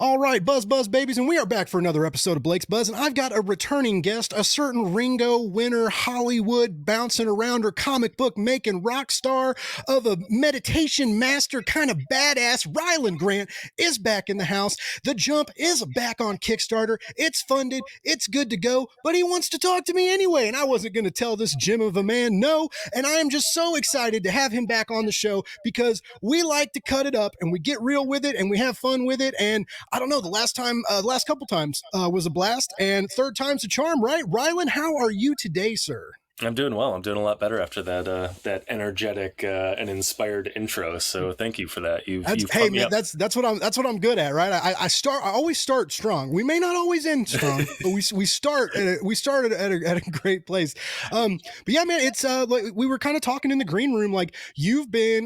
All right, Buzz babies, and we are back for another episode of Blake's Buzz, and I've got a returning guest, a certain Ringo winner, Hollywood bouncing around her comic book making rock star of a meditation master kind of badass. Rylend Grant is back in the house. The Jump is back on Kickstarter. It's funded. It's good to go, but he wants to talk to me anyway, and I wasn't going to tell this gem of a man no, and I am just so excited to have him back on the show because we like to cut it up and we get real with it and we have fun with it, and I don't know. The last couple times was a blast, and third time's a charm, right? Rylend, how are you today, sir? I'm doing well. I'm doing a lot better after that energetic and inspired intro. So thank you for that. You've Hey pumped me man, up. that's what I'm good at, right? I always start strong. We may not always end strong, but we started at a great place. But yeah, man, it's like we were kind of talking in the green room. Like you've been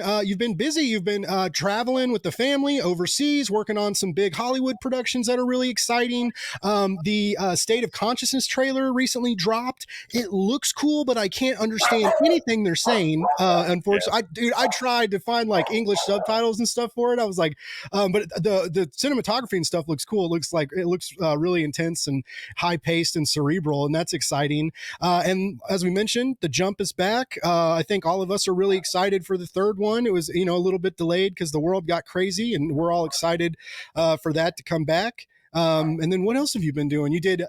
busy. You've been traveling with the family overseas, working on some big Hollywood productions that are really exciting. The State of Consciousness trailer recently dropped. It looks cool, but I can't understand anything they're saying. Unfortunately, I tried to find like English subtitles and stuff for it. I was like, but the cinematography and stuff looks cool. It looks really intense and high paced and cerebral, and that's exciting. And as we mentioned, the Jump is back. I think all of us are really excited for the third one. It was a little bit delayed because the world got crazy, and we're all excited for that to come back. And then what else have you been doing? You did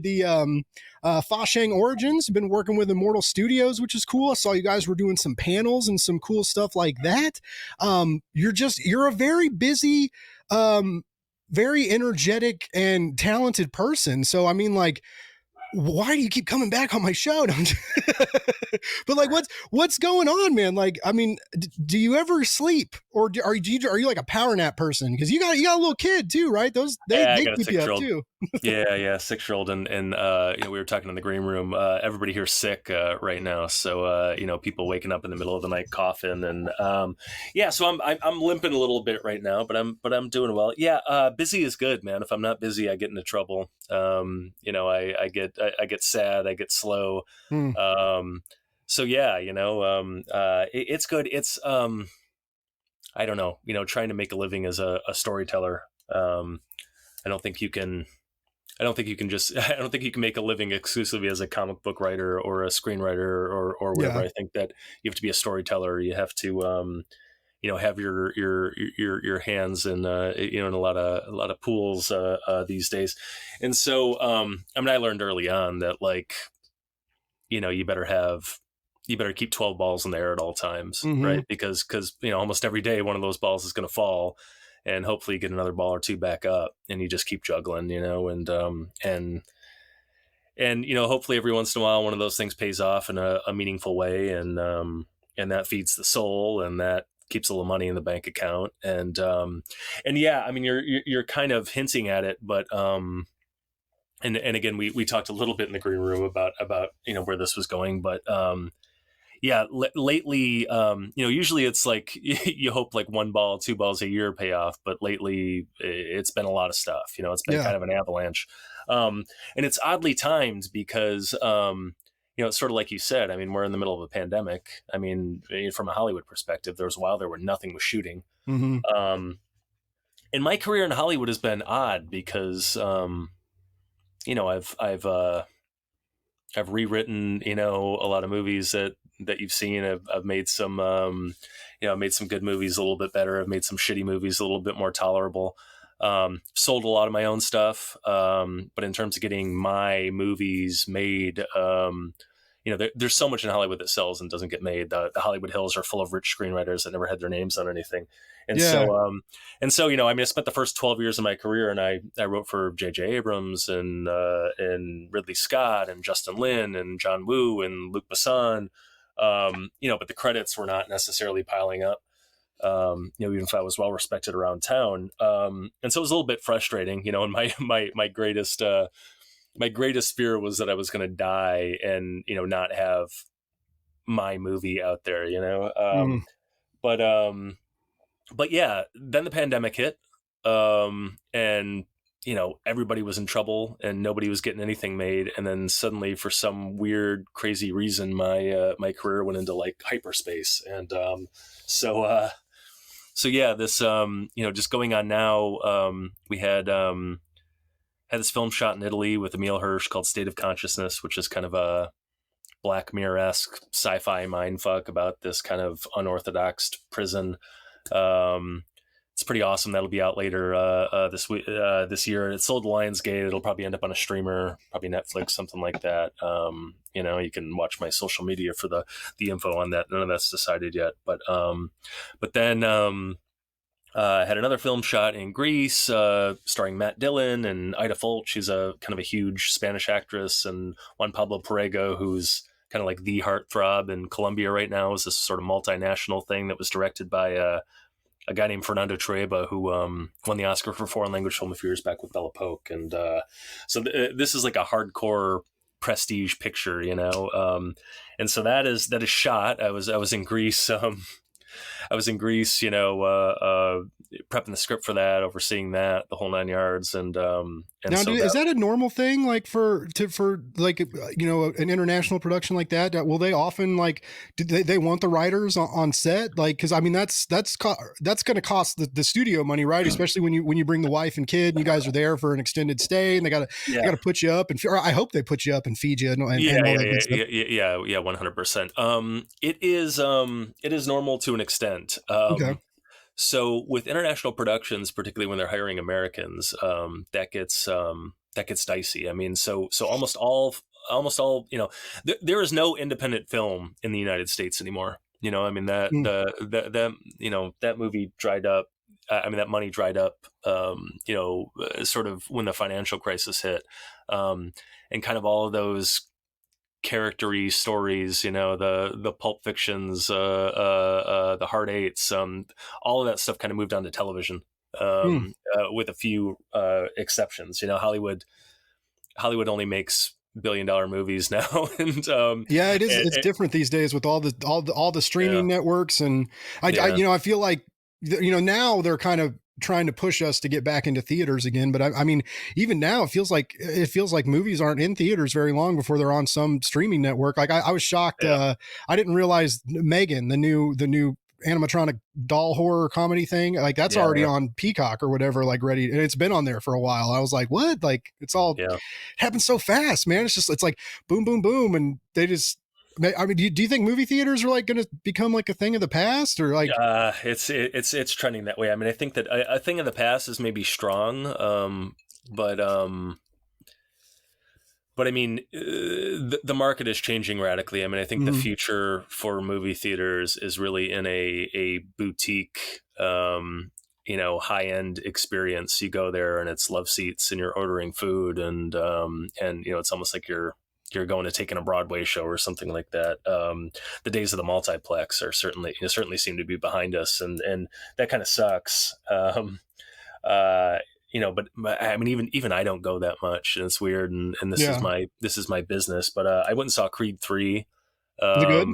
the Fa Shang Origins. You've been working with Immortal Studios, which is cool. I saw you guys were doing some panels and some cool stuff like that. You're a very busy, very energetic and talented person. So I mean, like, why do you keep coming back on my show? But like, what's going on, man? Like, I mean, do you ever sleep, or are you like a power nap person? Because you got a little kid too, right? Those Yeah, I they got a keep you up 6-year-old. too. Yeah, 6-year-old, and we were talking in the green room. Everybody here's sick right now, so people waking up in the middle of the night coughing, and so I'm limping a little bit right now, but I'm doing well. Yeah, busy is good, man. If I'm not busy, I get into trouble. I get sad, I get slow. Hmm. So yeah, it's good. It's I don't know, trying to make a living as a storyteller. I don't think you can. I don't think you can just. I don't think you can make a living exclusively as a comic book writer or a screenwriter or whatever. Yeah. I think that you have to be a storyteller. You have to, have your hands in in a lot of pools these days. And so, I learned early on that, like, you better keep 12 balls in the air at all times, Mm-hmm. right? Because almost every day one of those balls is going to fall, and hopefully you get another ball or two back up, and you just keep juggling, and hopefully every once in a while one of those things pays off in a meaningful way, and that feeds the soul, and that keeps a little money in the bank account, and yeah, I mean, you're kind of hinting at it, but and again, we talked a little bit in the green room about where this was going, but yeah, lately, usually it's like you hope like one ball, two balls a year pay off, but lately it's been a lot of stuff. It's been Yeah. kind of an avalanche, and it's oddly timed because it's sort of like you said. I mean, we're in the middle of a pandemic. I mean, from a Hollywood perspective, there was a while there where nothing was shooting. Mm-hmm. And my career in Hollywood has been odd because I've rewritten, a lot of movies that you've seen. I've made some, made some good movies a little bit better. I've made some shitty movies a little bit more tolerable. Sold a lot of my own stuff. But in terms of getting my movies made, there's so much in Hollywood that sells and doesn't get made. The Hollywood Hills are full of rich screenwriters that never had their names on anything. And Yeah. so, I spent the first 12 years of my career, and I wrote for J.J. Abrams and Ridley Scott and Justin Lin and John Woo and Luc Besson. But the credits were not necessarily piling up. Even if I was well respected around town. And so it was a little bit frustrating, and my greatest fear was that I was going to die and, not have my movie out there, Mm. but yeah, then the pandemic hit, and everybody was in trouble and nobody was getting anything made. And then suddenly, for some weird, crazy reason, my career went into like hyperspace. And so so yeah, this just going on now. We had this film shot in Italy with Emil Hirsch called State of Consciousness, which is kind of a Black Mirror-esque sci-fi mindfuck about this kind of unorthodox prison. It's pretty awesome. That'll be out later this week, this year. It's sold to Lionsgate. It'll probably end up on a streamer, probably Netflix, something like that. You can watch my social media for the info on that. None of that's decided yet, but then had another film shot in Greece, starring Matt Dillon and Ida Fulch. She's a kind of a huge Spanish actress, and Juan Pablo Perego, who's kind of like the heartthrob in Colombia right now, is this sort of multinational thing that was directed by a guy named Fernando Trueba, who won the Oscar for foreign language film a few years back with Bella Polk. And this is like a hardcore prestige picture, and so that is shot. I was in Greece. I was in Greece, prepping the script for that, overseeing that, the whole 9 yards. And now, so is that a normal thing, like for like, an international production like that? Will they often do they want the writers on set? Like, because I mean, that's going to cost the studio money, right? Especially when you bring the wife and kid, and you guys are there for an extended stay, and they got to put you up, and or I hope they put you up and feed you. And all that stuff. Yeah, 100%. It is normal to an extent. Okay. So with international productions, particularly when they're hiring Americans, that gets dicey. I mean, so almost all, there is no independent film in the United States anymore. I mean that that movie dried up. I mean that money dried up. Sort of when the financial crisis hit, and kind of all of those character-y stories, the Pulp Fictions, the Hard Eights, all of that stuff kind of moved on to television, with a few exceptions. Hollywood only makes billion-dollar movies now, and it is. It's different these days with all the streaming networks, and I feel like now they're kind of trying to push us to get back into theaters again. But I mean, even now it feels like movies aren't in theaters very long before they're on some streaming network. Like I was shocked. I didn't realize Megan, the new animatronic doll horror comedy thing, like that's already on Peacock or whatever, like ready. And it's been on there for a while. I was like, what? Like it's all happens so fast, man. It's like boom, boom, boom. And they just, I mean, do you think movie theaters are like going to become like a thing of the past, or like it's trending that way? I mean, I think that a thing of the past is maybe strong, but I mean, the market is changing radically. I mean, I think the future for movie theaters is really in a boutique, high end experience. You go there and it's love seats, and you're ordering food, and it's almost like you're going to take in a Broadway show or something like that. The days of the multiplex are certainly seem to be behind us, and that kind of sucks. But I mean, even I don't go that much, and it's weird. And this is my business. But I went and saw Creed 3 is it good?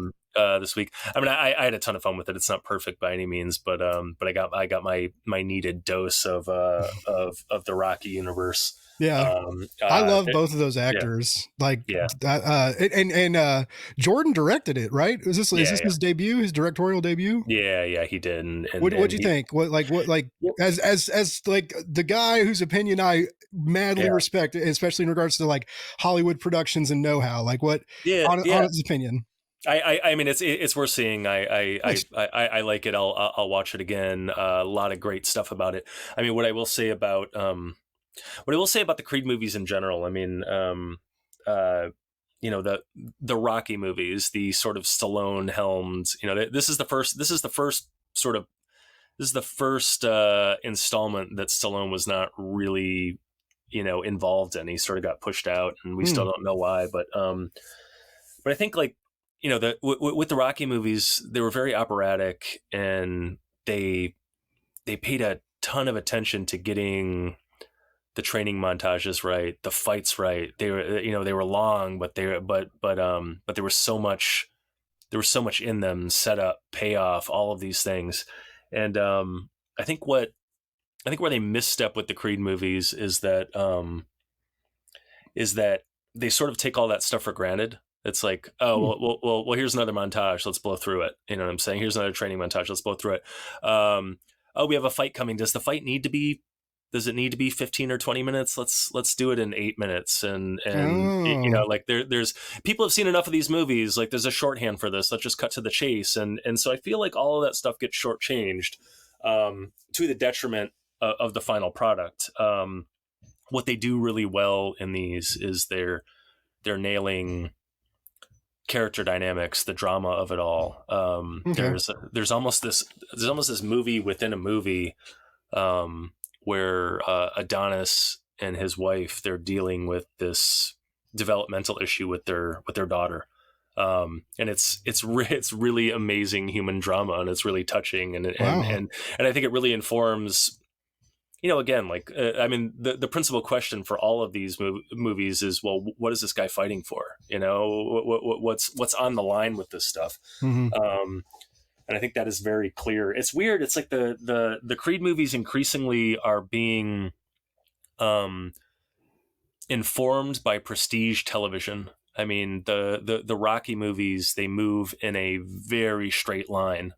This week. I mean, I had a ton of fun with it. It's not perfect by any means, but I got my needed dose of the Rocky universe. Yeah. I love both of those actors. And Jordan directed it, right? Is this his debut, his directorial debut? Yeah, he did. And what'd you think? As like the guy whose opinion I madly respect, especially in regards to like Hollywood productions and know-how, like what on his opinion? I mean, it's worth seeing. I like it. I'll watch it again. A lot of great stuff about it. I mean, what I will say about the Creed movies in general, I mean, the Rocky movies, the sort of Stallone helmed, this is the first installment that Stallone was not really, involved in. He sort of got pushed out, and we still don't know why. But I think with the Rocky movies, they were very operatic, and they paid a ton of attention to getting the training montages right, the fights right. They were long, but there was so much in them, setup, payoff, all of these things. And I think where they misstep with the Creed movies is that they sort of take all that stuff for granted. It's like, well, here's another montage, let's blow through it. You know what I'm saying? Here's another training montage, let's blow through it. oh, we have a fight coming. Does the fight need to be? Does it need to be 15 or 20 minutes? Let's do it in 8 minutes. And you know, Oh. like there's people have seen enough of these movies. Like there's a shorthand for this. Let's just cut to the chase. And so I feel like all of that stuff gets shortchanged to the detriment of the final product. What they do really well in these is they're nailing character dynamics, the drama of it all. Okay. There's almost this movie within a movie, where Adonis and his wife, they're dealing with this developmental issue with their daughter, and it's really amazing human drama, and it's really touching, Wow. and I think it really informs. You know, again, like I mean, the principal question for all of these movies is, well, what is this guy fighting for? You know, what's on the line with this stuff? Hmm. And I think that is very clear. It's weird. It's like the Creed movies increasingly are being informed by prestige television. I mean, the Rocky movies, they move in a very straight line.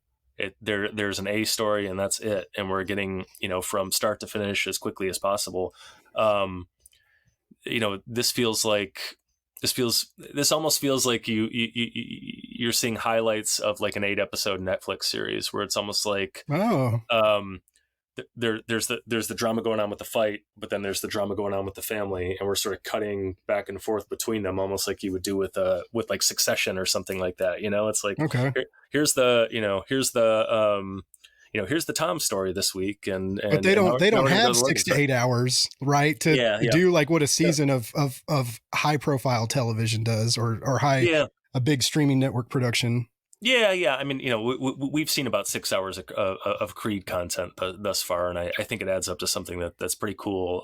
There's an A story and that's it, and we're getting, you know, from start to finish as quickly as possible. You know, this almost feels like you're seeing highlights of like an 8-episode Netflix series, where it's almost like Oh. there's the drama going on with the fight, but then there's the drama going on with the family, and we're sort of cutting back and forth between them, almost like you would do with like Succession or something like that. You know, it's like Okay. here's the Tom story this week, and But they and don't they now don't we're gonna go have to the Logan 6 to story. 8 hours, right? To Yeah, yeah, do like what a yeah, season of high profile television does, or high yeah. a big streaming network production. Yeah, yeah. I mean, you know, we've seen about 6 hours of Creed content thus far, and I think it adds up to something that's pretty cool.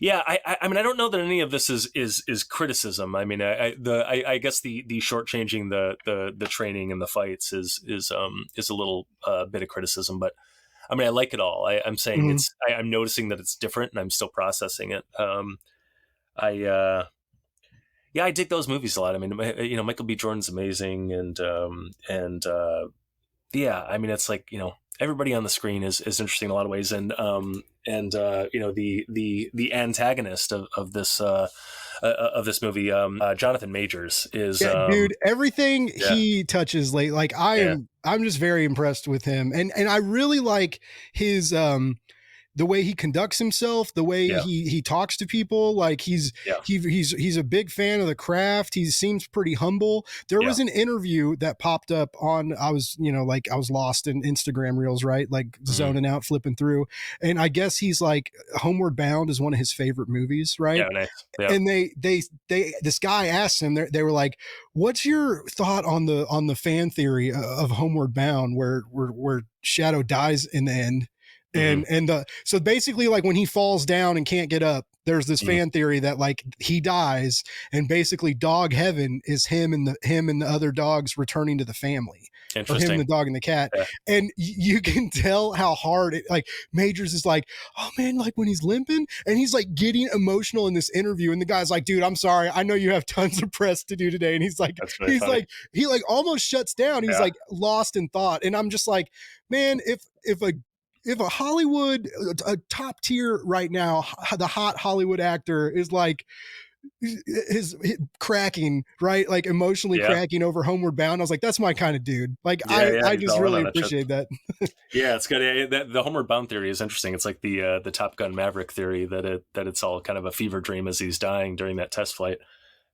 Yeah, I mean, I don't know that any of this is criticism. I mean, I guess the shortchanging the training and the fights is a little bit of criticism, but I mean, I like it all. I'm saying Mhm. I'm noticing that it's different, and I'm still processing it. I Yeah, I dig those movies a lot. I mean, you know, Michael B. Jordan's amazing, and yeah, I mean, it's like, you know, everybody on the screen is interesting in a lot of ways, and you know, the antagonist of this movie, Jonathan Majors is Yeah, dude, everything yeah, he touches late, like yeah, I'm just very impressed with him. And I really like his the way he conducts himself, the way yeah, he talks to people. Like yeah, he's a big fan of the craft. He seems pretty humble. There yeah, was an interview that popped up on, I was, you know, like I was lost in Instagram reels, right? Like hmm, zoning out, flipping through. And I guess he's like Homeward Bound is one of his favorite movies, right? yeah, nice, yeah, And they this guy asked him, they were like, what's your thought on the fan theory of Homeward Bound, where Shadow dies in the end? hmm, So basically, like when he falls down and can't get up, there's this hmm, fan theory that like he dies, and basically dog heaven is him and the other dogs returning to the family, or him and interesting, the dog and the cat. yeah, And you can tell how hard it, like Majors is like, oh man, like when he's limping and he's like getting emotional in this interview, and the guy's like, dude, I'm sorry, I know you have tons of press to do today. And that's really funny, he like almost shuts down. He's yeah, like lost in thought. And I'm just like, man, if a Hollywood, a top tier right now, the hot Hollywood actor is like his cracking, right, like emotionally yeah, cracking over Homeward Bound, I was like, that's my kind of dude. Like yeah, yeah, I he's just all in really on it. appreciate that. Yeah, it's good. The Homeward Bound theory is interesting. It's like the Top Gun Maverick theory that it's all kind of a fever dream as he's dying during that test flight.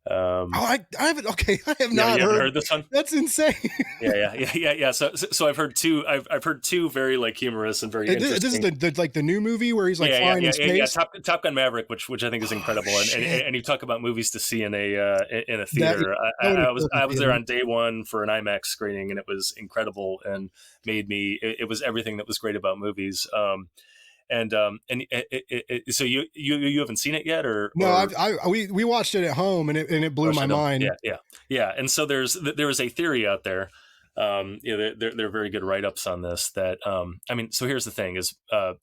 Oh, Um, I haven't. Okay, I have you not haven't heard. heard this one? That's insane. Yeah. So I've heard two. I've heard two very like humorous and very This is interesting. the like the new movie where he's like Yeah. flying in Yeah. space. Top Gun Maverick, which I think is Oh incredible, shit, and you talk about movies to see in a that theater. that would I have was killed the there theater. on day one for an IMAX screening, and it was incredible and made me. It was everything that was great about movies. So you haven't seen it yet, No, we watched it at home, and it blew my Yeah, mind. yeah. And so there is a theory out there. You know, they're very good write ups on this. That I mean, so here's the thing: is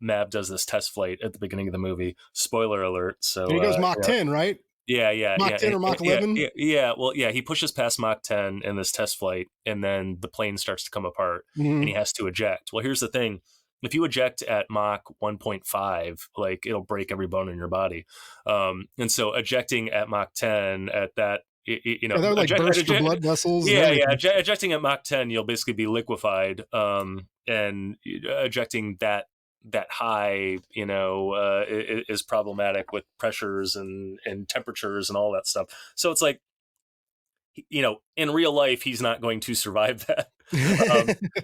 Mab does this test flight at the beginning of the movie. Spoiler alert. And So he goes Mach 10, right? Mach 10 or Mach 11. yeah. Well, yeah, he pushes past Mach 10 in this test flight, and then the plane starts to come apart, and Mhm. he has to eject. Well, here's the thing: eject at Mach 1.5, like it'll break every bone in your body. And so ejecting at Mach 10 at that, Yeah, that would like burst your blood vessels and everything. ejecting at Mach 10, you'll basically be liquefied. And ejecting that high, is problematic with pressures and temperatures and all that stuff. So it's like, in real life, he's not going to survive that.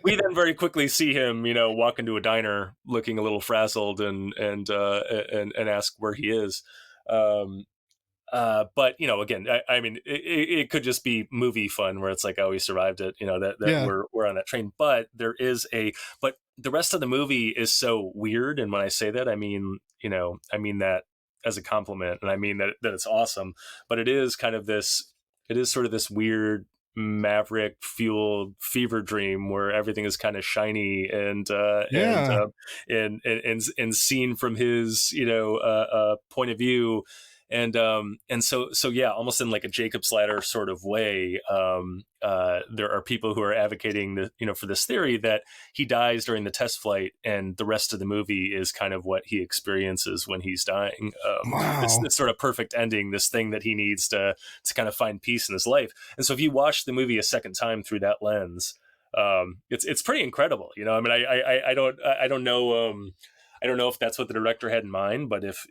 We then very quickly see him, walk into a diner looking a little frazzled and ask where he is. But again, I mean, it could just be movie fun where it's like, oh, he survived it, that Yeah. we're on that train. But but the rest of the movie is so weird. And when I say that, I mean that as a compliment, and I mean that it's awesome. But it is sort of this weird maverick fueled fever dream where everything is kind of shiny Yeah. and seen from his point of view. And so yeah, almost in like a Jacob's ladder sort of way, there are people who are advocating for this theory that he dies during the test flight, and the rest of the movie is kind of what he experiences when he's dying. Wow. This sort of perfect ending, this thing that he needs to kind of find peace in his life. And so if you watch the movie a second time through that lens, it's pretty incredible. I mean, I don't know. I don't know if that's what the director had in mind, but if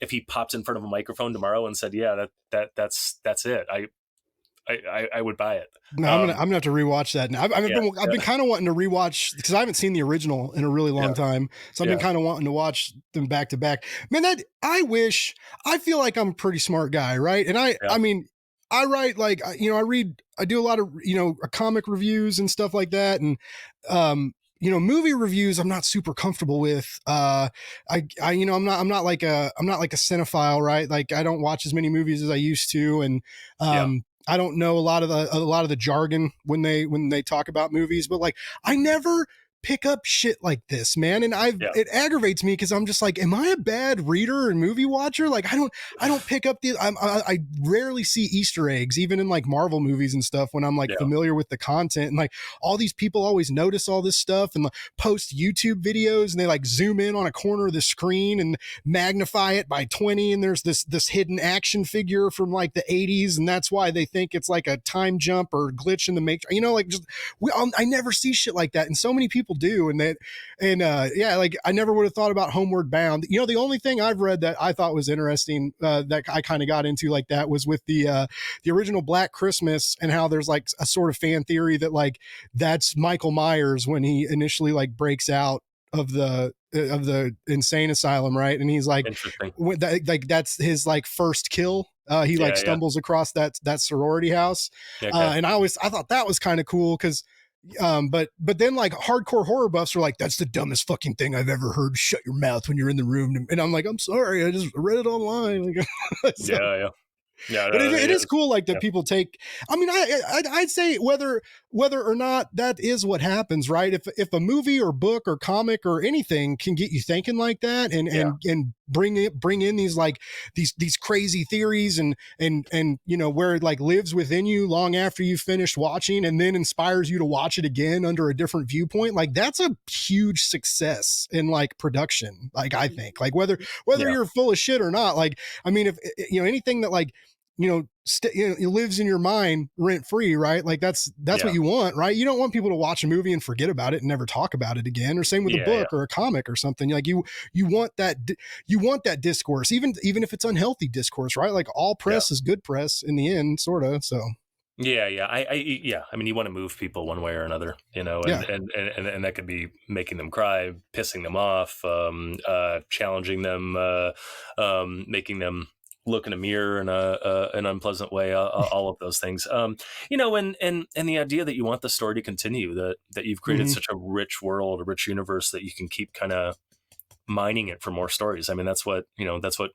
he popped in front of a microphone tomorrow and said, "Yeah, that's it," I would buy it. No, I'm gonna have to rewatch that. Now, I've been kind of wanting to rewatch because I haven't seen the original in a really long time, so I've been kind of wanting to watch them back to back. Man, I feel like I'm a pretty smart guy, right? And I mean, I write like I do a lot of comic reviews and stuff like that, and movie reviews I'm not super comfortable with. I'm not like a cinephile, right? Like I don't watch as many movies as I used to, and I don't know a lot of the jargon when they talk about movies, but like I never pick up shit like this, man. And it aggravates me because I'm just like, am I a bad reader and movie watcher? Like I don't pick up I rarely see Easter eggs, even in like Marvel movies and stuff when I'm like familiar with the content. And like all these people always notice all this stuff and like, post YouTube videos and they like zoom in on a corner of the screen and magnify it by 20. And there's this hidden action figure from like the 80s. And that's why they think it's like a time jump or glitch in the matrix, I never see shit like that. And so many people do. Like I never would have thought about Homeward Bound. The only thing I've read that I thought was interesting that I kind of got into like that was with the original Black Christmas and how there's like a sort of fan theory that like that's Michael Myers when he initially like breaks out of the insane asylum, right? And he's like, that's his like first kill. He stumbles across that sorority house, and I thought that was kind of cool because. But then like hardcore horror buffs are like, that's the dumbest fucking thing I've ever heard. Shut your mouth when you're in the room. And I'm like, I'm sorry, I just read it online. But it is cool, like that people take. I mean, I'd say whether or not that is what happens, right? If a movie or book or comic or anything can get you thinking like that, and bring in these like these crazy theories and where it like lives within you long after you finished watching, and then inspires you to watch it again under a different viewpoint, like that's a huge success in like production. Like I think, like whether you're full of shit or not, like I mean, if anything that like it lives in your mind rent free, right? Like that's what you want, right? You don't want people to watch a movie and forget about it and never talk about it again, or same with a book or a comic or something. Like you want that discourse, even if it's unhealthy discourse, right? Like all press is good press in the end, sort of. So I mean, you want to move people one way or another, and that could be making them cry, pissing them off, challenging them, making them look in a mirror in an unpleasant way, all of those things. And the idea that you want the story to continue, that you've created such a rich world, a rich universe that you can keep kind of mining it for more stories. I mean, that's what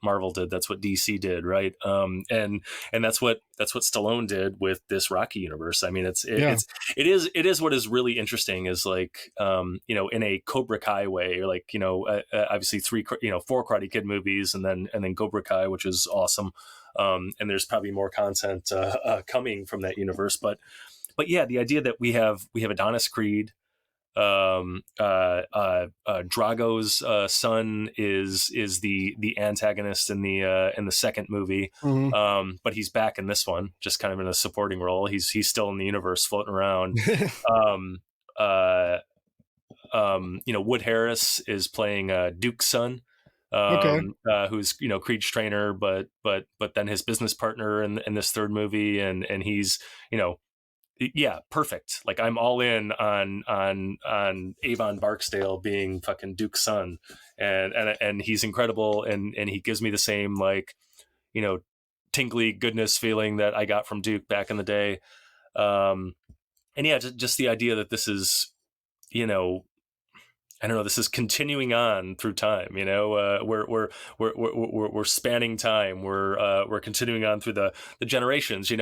Marvel did. That's what DC did. Right. And that's what Stallone did with this Rocky universe. I mean, it is what is really interesting is like, in a Cobra Kai way, or like, obviously 4 Karate Kid movies and then Cobra Kai, which is awesome. And there's probably more content coming from that universe, but yeah, the idea that we have Adonis Creed, Drago's son is the antagonist in the second movie, Mhm. but he's back in this one, just kind of in a supporting role. He's still in the universe, floating around. Um, uh, Wood Harris is playing Duke's son, Okay. who's Creed's trainer, but then his business partner in this third movie, and he's you know yeah, perfect. Like I'm all in on Avon Barksdale being fucking Duke's son, and he's incredible, and he gives me the same like you know tingly goodness feeling that I got from Duke back in the day. Um, and yeah, just the idea that this is you know I don't know. This is continuing on through time. We're spanning time. We're continuing on through the generations. And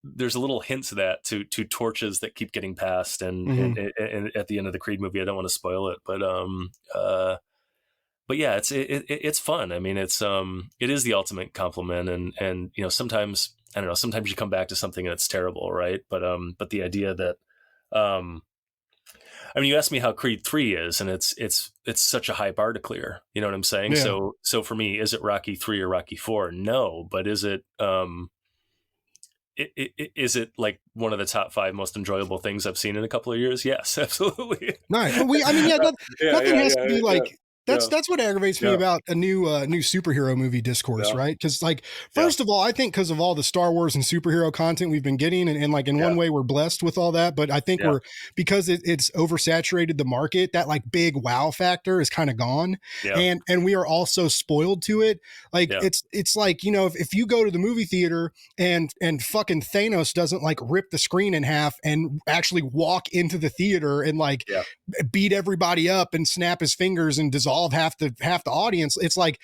there's a little hints of that to torches that keep getting passed, Mhm. and at the end of the Creed movie, I don't want to spoil it, but yeah, it's fun. I mean, it is the ultimate compliment, and sometimes I don't know. Sometimes you come back to something that's terrible, right? But the idea that um, I mean, you asked me how Creed 3 is, and it's such a high bar to clear. You know what I'm saying? Yeah. So for me, is it Rocky 3 or Rocky 4? No, but is it is it like one of the top 5 most enjoyable things I've seen in a couple of years? Yes, absolutely. Nice. Well, I mean, yeah, Yeah, nothing yeah, has to yeah, be yeah, like yeah, that's what aggravates me yeah, about a new superhero movie discourse, yeah, right? Because like, yeah, first of all, I think because of all the Star Wars and superhero content we've been getting, and like in yeah, one way we're blessed with all that, but I think yeah, we're because it's oversaturated the market, that like big wow factor is kind of gone, yeah, and we are also spoiled to it. Like yeah, it's like if you go to the movie theater and fucking Thanos doesn't like rip the screen in half and actually walk into the theater and like yeah, beat everybody up and snap his fingers and dissolve half the audience. It's like,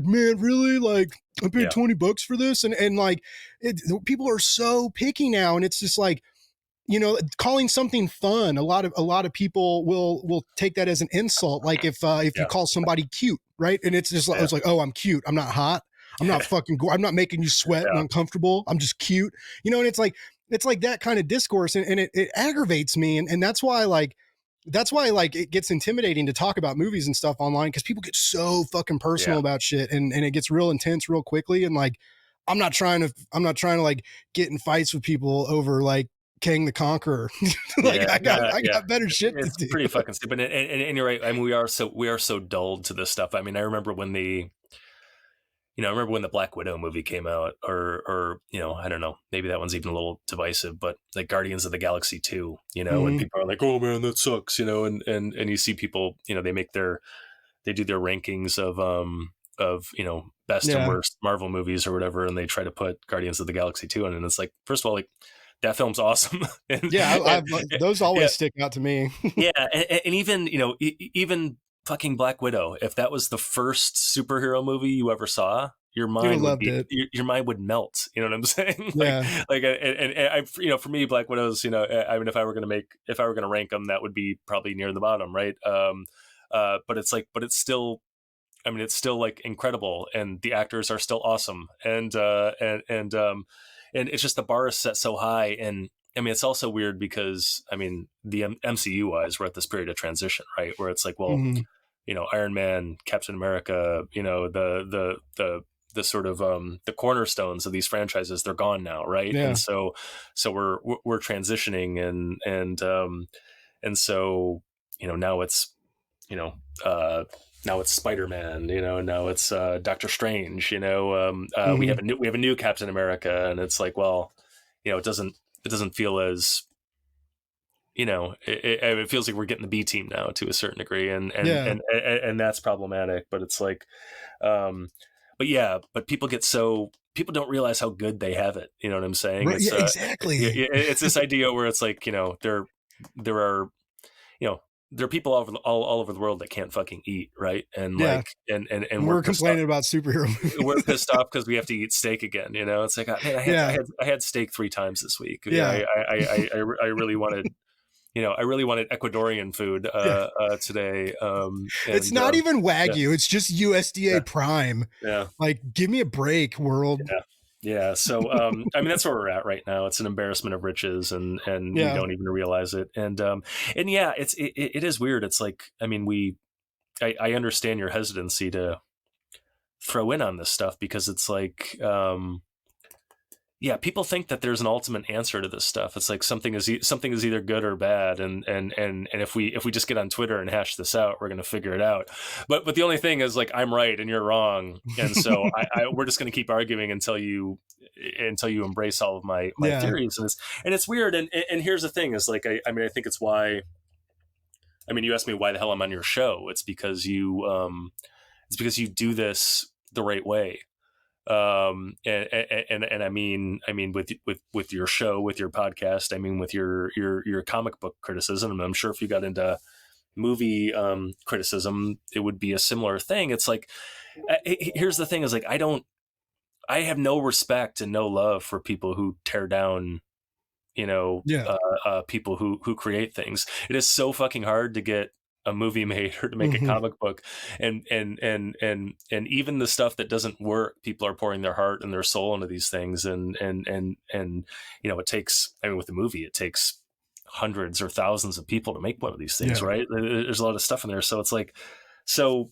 man, really? Like I paid yeah, $20 for this, and like people are so picky now, and it's just like, calling something fun. A lot of people will take that as an insult. Like if you yeah, call somebody cute, right? And it's just yeah, it's like, oh, I'm cute. I'm not hot. I'm not fucking. I'm not making you sweat and yeah, uncomfortable. I'm just cute. And it's like that kind of discourse, and it aggravates me, and that's why it gets intimidating to talk about movies and stuff online, because people get so fucking personal yeah, about shit, and it gets real intense real quickly, and like I'm not trying to like get in fights with people over like King the Conqueror. Like yeah, I got yeah, I yeah. got better shit to It's do. pretty fucking stupid, and you're right. I mean, we are so dulled to this stuff. I mean, I remember when the Black Widow movie came out, or I don't know, maybe that one's even a little divisive, but like Guardians of the Galaxy 2, and Mhm. people are like, oh man, that sucks, and you see people, they do their rankings of best and Yeah. worst Marvel movies or whatever, and they try to put Guardians of the Galaxy 2 in, and it's like, first of all, like that film's awesome, and, Yeah, and those yeah, always stick out to me. yeah, and even even fucking Black Widow, if that was the first superhero movie you ever saw, your You'd have mind would loved be it. your mind would melt. You know what I'm saying? like Yeah. like and I for me, Black Widows. I mean, if I were gonna rank them, that would be probably near the bottom, right? But it's still. I mean, it's still like incredible, and the actors are still awesome, and it's just the bar is set so high. And I mean, it's also weird because I mean, the MCU wise, we're at this period of transition, right? Where it's like, well, Mhm. Iron Man, Captain America, the sort of the cornerstones of these franchises, they're gone now, right? And Yeah. so we're transitioning, and so now it's you know, uh, now it's Spider-Man, now it's Doctor Strange, Mhm. we have a new Captain America, and it's like, well, it doesn't feel as it feels like we're getting the B team now to a certain degree, Yeah. and that's problematic. But it's like, um, but people don't realize how good they have it. You know what I'm saying? Right. It's Yeah, exactly. it's this idea where it's like there are you know there are people all over the world that can't fucking eat, right? And Yeah. like and And we're we're pissed off. complaining about superhero We're movies. pissed off because we have to eat steak again. It's like, man, Yeah. I had steak 3 times this week. Yeah. I really wanted Ecuadorian food Yeah. today. It's And not even yeah, Wagyu. It's just USDA yeah, Prime. yeah, Like, give me a break, world. yeah. Yeah. So, I mean, that's where we're at right now. It's an embarrassment of riches, and we Yeah. don't even realize it. And yeah, it is weird. It's like, I mean, I understand your hesitancy to throw in on this stuff because it's like, yeah, people think that there's an ultimate answer to this stuff. It's like something is either good or bad, and if we just get on Twitter and hash this out, we're going to figure it out. But the only thing is, like, I'm right and you're wrong, and so we're just going to keep arguing until you embrace all of my Yeah. theories, and it's weird. And here's the thing: is like, I mean, I think it's why. I mean, you asked me why the hell I'm on your show. It's because you do this the right way. And I mean with your show, with your podcast, I mean with your comic book criticism, and I'm sure if you got into movie criticism, it would be a similar thing. It's like, here's the thing: is like, I have no respect and no love for people who tear down, you know, Yeah. people who create things. It is so fucking hard to get a movie made or to make a Hmm. comic book, and even the stuff that doesn't work, people are pouring their heart and their soul into these things, and you know, it takes, I mean, with the movie, it takes hundreds or thousands of people to make one of these things, Yeah. right? There's a lot of stuff in there, so it's like, so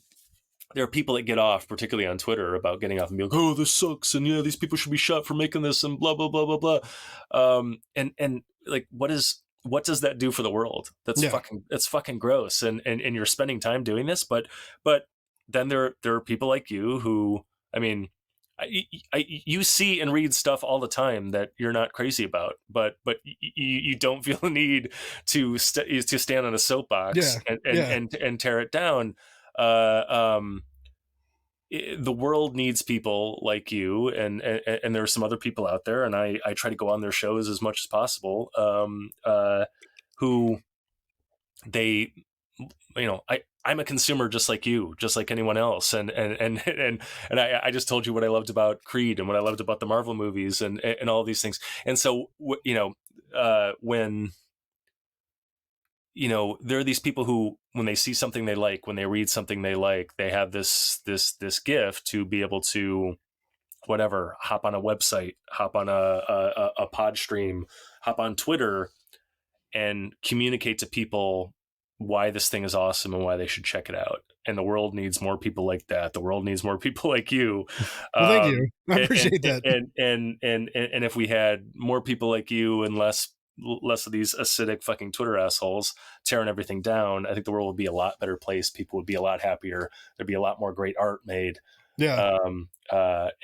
there are people that get off, particularly on Twitter, about getting off and being like, "Oh, this sucks," and yeah, these people should be shot for making this, and blah blah blah blah blah. And like, what does that do for the world? Yeah. That's fucking gross. And you're spending time doing this, but then there are people like you who, I mean, you see and read stuff all the time that you're not crazy about, but you don't feel the need to stand on a soapbox Yeah. Yeah. and tear it down. Uh, um, the world needs people like you, and there are some other people out there, and I try to go on their shows as much as possible, who they, you know, I'm a consumer just like you, just like anyone else, and I just told you what I loved about Creed and what I loved about the Marvel movies and all these things. And so, you know, when, you know, there are these people who, when they see something they like, when they read something they like, they have this gift to be able to, whatever, hop on a website, hop on a pod stream, hop on Twitter, and communicate to people why this thing is awesome and why they should check it out. And the world needs more people like that. The world needs more people like you. Well, thank Um, you. I appreciate that. and if we had more people like you and less of these acidic fucking Twitter assholes tearing everything down, I think the world would be a lot better place. People would be a lot happier. There'd be a lot more great art made. Yeah.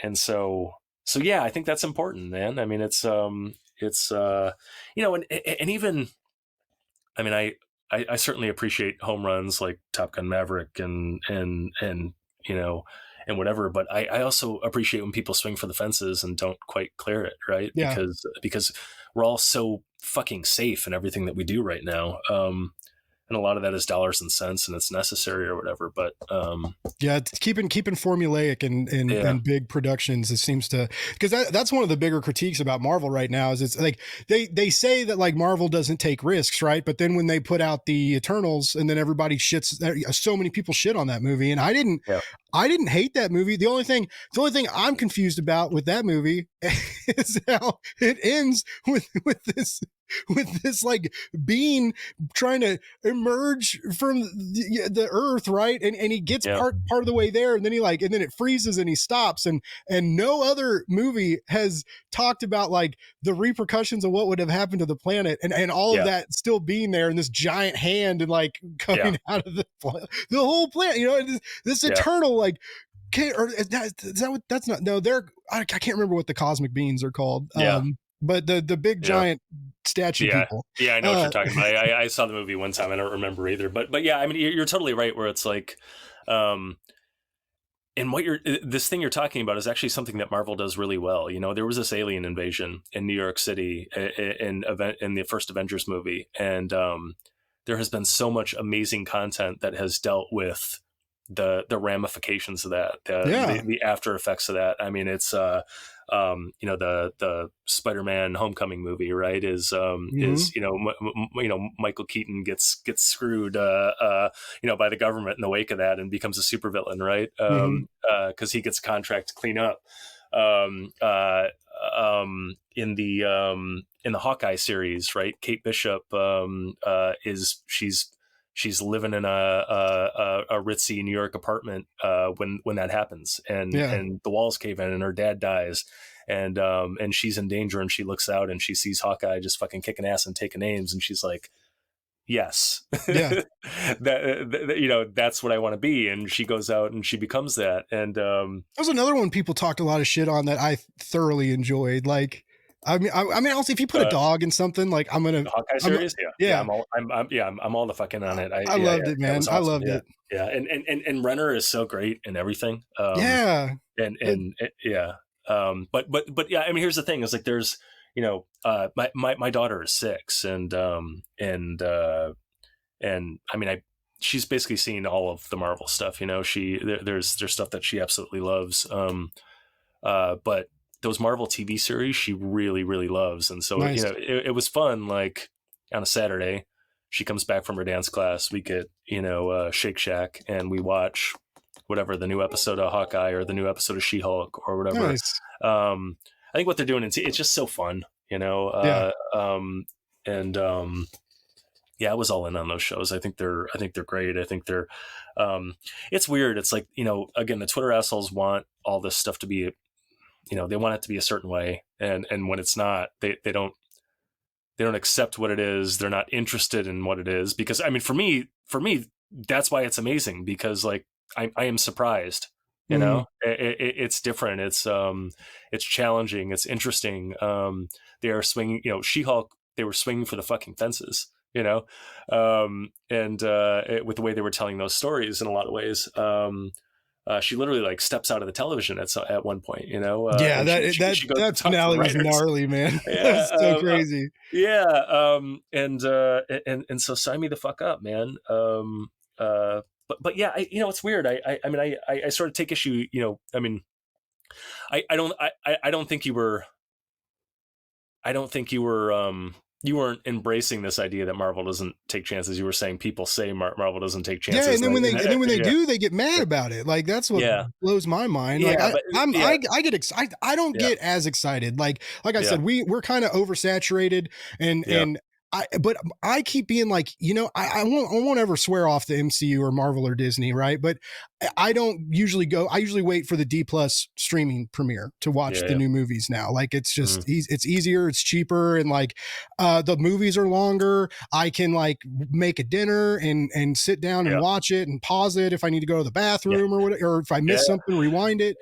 And so yeah, I think that's important, man. I mean, you know, and even, I mean, I certainly appreciate home runs like Top Gun Maverick and you know, and whatever, but I also appreciate when people swing for the fences and don't quite clear it, right? Yeah. Because we're all so fucking safe in everything that we do right now. And a lot of that is dollars and cents, and it's necessary or whatever. But Yeah, it's keeping formulaic yeah, and big productions. It seems to, because that's one of the bigger critiques about Marvel right now. Is it's like they say that like Marvel doesn't take risks, right? But then when they put out the Eternals, and then everybody shits, so many people shit on that movie, and yeah, I didn't hate that movie. The only thing I'm confused about with that movie is how it ends with this like being trying to emerge from the earth, right? And he gets yeah, part of the way there, and then and then it freezes and he stops, and no other movie has talked about like the repercussions of what would have happened to the planet, and all of yeah, that still being there, and this giant hand and like yeah, coming out of the whole planet, you know, this yeah, eternal like, or is that what, that's not, no, they're, I can't remember what the cosmic beings are called. yeah, But the big yeah. giant statue Yeah, people. yeah, I know what you're talking about. I saw the movie one time. I don't remember either, but yeah, I mean, you're totally right. Where it's like, um, and what you're this thing you're talking about is actually something that Marvel does really well. You know, there was this alien invasion in New York City in the first Avengers movie, and there has been so much amazing content that has dealt with the ramifications of that, Yeah. the after effects of that. I mean, it's you know, the Spider-Man Homecoming movie, right? Mm-hmm. Is, you know, you know, Michael Keaton gets screwed, you know, by the government in the wake of that and becomes a supervillain, right? Mm-hmm. Because he gets a contract to clean up. um, uh, in the Hawkeye series, right? Kate Bishop is she's living in a ritzy New York apartment when that happens, Yeah. and the walls cave in, and her dad dies, and she's in danger, and she looks out and she sees Hawkeye just fucking kicking ass and taking names, and she's like, yes, Yeah. that's what I want to be, and she goes out and she becomes that, and That was another one people talked a lot of shit on that I thoroughly enjoyed. Like, I mean, also if you put a uh, dog in something, like the Hawkeye I'm, series, yeah, yeah, I'm all the fucking on it. I Yeah, loved it, that man. was I awesome. loved Yeah, it. yeah, and Renner is so great in everything. Yeah. It- Yeah, but yeah, I mean, here's the thing: is like there's my daughter is 6, and I mean, she's basically seen all of the Marvel stuff. There's stuff that she absolutely loves. But those Marvel TV series she really really loves, and so nice. it was fun. Like on a Saturday, she comes back from her dance class. We get Shake Shack, and we watch whatever the new episode of Hawkeye or the new episode of She Hulk or whatever. Nice. I think what they're doing, it's just so fun, Yeah. and yeah, I was all in on those shows. I think they're great. I think they're it's weird. It's like, again, the Twitter assholes want all this stuff to be, they want it to be a certain way. And when it's not, they don't accept what it is. They're not interested in what it is, because I mean, for me, that's why it's amazing, because like, I am surprised, Mhm. it's different. It's challenging. It's interesting. They are swinging, She-Hulk, they were swinging for the fucking fences, and with the way they were telling those stories in a lot of ways. She literally like steps out of the television at one point, Yeah, and she goes to that talk to the finale was writers. gnarly, man. That Yeah, was so crazy. yeah, and so sign me the fuck up, man. But yeah, it's weird. I mean, I sort of take issue. I mean, I don't think you were. I don't think you were. You weren't embracing this idea that Marvel doesn't take chances. You were saying people say Marvel doesn't take Yeah, chances. and then when they Yeah, do, they get mad about it. Like that's what yeah, blows my mind. Like yeah, but yeah, I get excited. I don't yeah, get as excited. Like I yeah, said, we're kind of oversaturated, yeah, and but I keep being like, I won't ever swear off the MCU or Marvel or Disney, right? But I don't usually go. I usually wait for the D plus streaming premiere to watch yeah, the yeah. new movies now. Like it's Mhm. just it's easier, it's cheaper, and like the movies are longer. I can like make a dinner and sit down and Yeah, watch it and pause it if I need to go to the yeah, bathroom or whatever, or if I yeah. miss something, rewind it.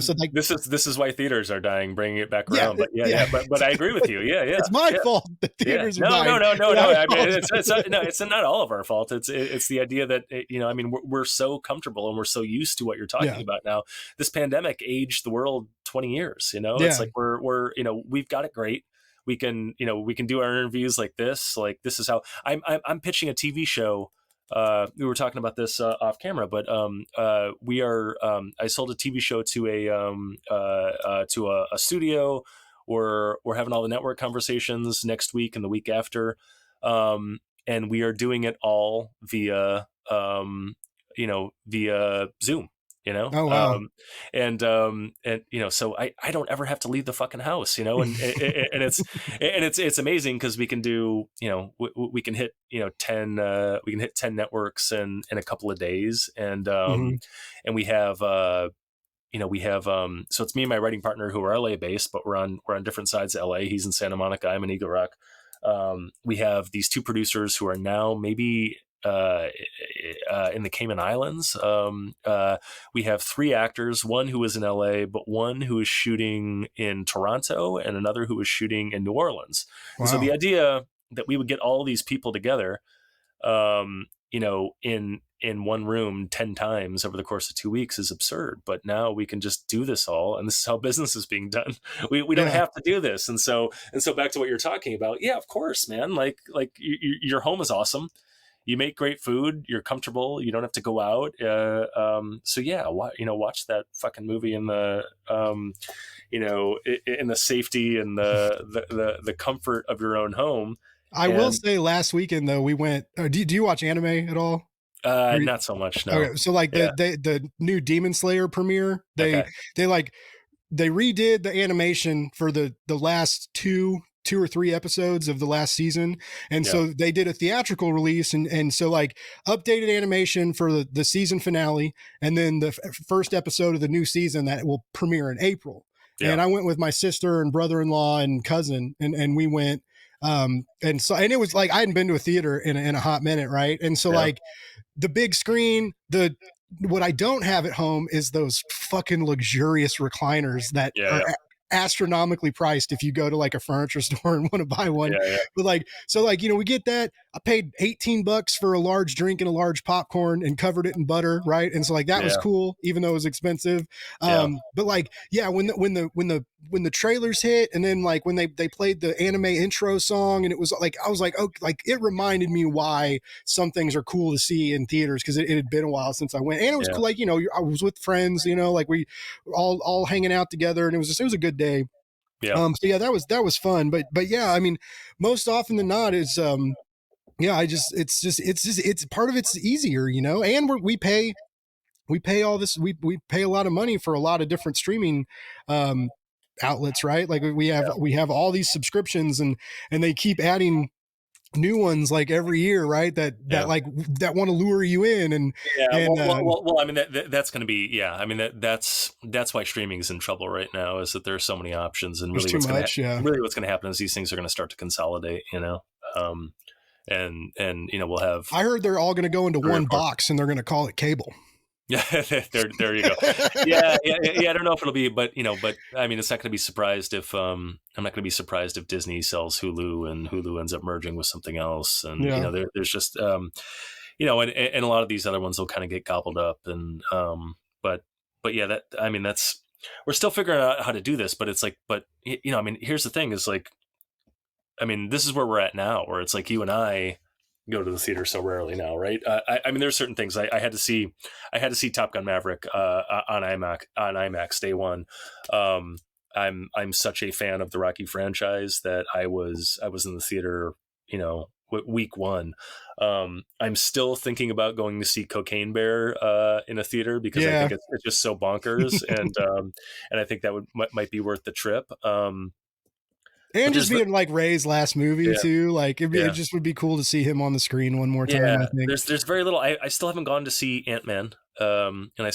So like, This is why theaters are dying, bringing it back yeah, around. But yeah, yeah, yeah. But I agree with you. Yeah, yeah, it's my yeah. fault that Yeah, theaters are no, no, dying, no, no, and no. I I mean, apologize. no, it's not all of our fault. It's the idea that I mean, we're so comfortable and we're so used to what you're talking Yeah, about now. This pandemic aged the world 20 years. It's yeah, like we're we've got it great. We can do our interviews like this. Like this is how I'm pitching a TV show. We were talking about this off camera, but we are. I sold a TV show to a studio. We're having all the network conversations next week and the week after, and we are doing it all via Zoom. You know, oh wow. um, and so I don't ever have to leave the fucking house. And it's amazing because we can do we can hit 10 networks in a couple of days, Hmm. and we have so it's me and my writing partner who are LA based, but we're on different sides of LA. He's in Santa Monica, I'm in Eagle Rock. We have these 2 producers who are now maybe in the Cayman Islands. We have 3 actors, one who is in LA, but one who is shooting in Toronto and another who is shooting in New Orleans. And so the Wow. idea that we would get all these people together, in one room 10 times over the course of 2 weeks is absurd. But now we can just do this all, and this is how business is being done. We don't Yeah. have to do this. And so back to what you're talking about. Yeah, of course, man. Like your home is awesome. You make great food. You're comfortable. You don't have to go out. So yeah, watch that fucking movie in the, in the safety and the comfort of your own home. I will And say last weekend though, we went, do you watch anime at all? not so much. No. Okay, so like Yeah. the new Demon Slayer premiere, Okay. they like they redid the animation for the last two or three episodes of the last season, and Yeah. so they did a theatrical release, and so like updated animation for the season finale, and then the first episode of the new season that will premiere in April. Yeah. And I went with my sister and brother-in-law and cousin, and we went. And it was like I hadn't been to a theater in a hot minute, right? And so Yeah. like the big screen, the what I don't have at home is those fucking luxurious recliners that Yeah. are Yeah. astronomically priced if you go to like a furniture store and want to buy one. Yeah. But like, so like, you know, we get that. I paid $18 for a large drink and a large popcorn and covered it in butter, right? And so like that was Yeah. cool, even though it was expensive. Yeah. But like, yeah, when the trailers hit, and then like when they played the anime intro song, and it was like I was like, oh, like it reminded me why some things are cool to see in theaters, because it had been a while since I went, and it was Yeah. cool. Like, you know, I was with friends, you know, like we all hanging out together, and it was a good day. Yeah. So yeah, that was fun. But yeah, I mean, most often than not is yeah, it's part of it's easier, you know, and we pay all this, we pay a lot of money for a lot of different streaming outlets, right? Like we have all these subscriptions, and they keep adding new ones like every year, right? Yeah. Like that want to lure you in, Yeah, and well, I mean, that's going to be, yeah. I mean, that's why streaming is in trouble right now, is that there are so many options, and there's too much. Yeah, really what's going to happen is these things are going to start to consolidate, you know, and you know, we'll have. I heard they're all going to go into one box, and they're going to call it cable. Yeah, there you go. Yeah. I don't know if it'll be, but you know, but I mean, it's not going to be surprised if I'm not going to be surprised if Disney sells Hulu and Hulu ends up merging with something else, and Yeah. you know, there's just you know, and a lot of these other ones will kind of get gobbled up, and but yeah, that, I mean, that's, we're still figuring out how to do this, but it's like, but you know, I mean, here's the thing is like, I mean, this is where we're at now, where it's like you and I go to the theater so rarely now, right? I mean, there's certain things I had to see Top Gun Maverick on IMAX day one. I'm such a fan of the Rocky franchise that I was in the theater, you know, week one. I'm still thinking about going to see Cocaine Bear in a theater, because I think it's just so bonkers, and I think that might be worth the trip. And just being like Ray's last movie too, like it just would be cool to see him on the screen one more time. Yeah, I think there's very little. I still haven't gone to see Ant-Man, and I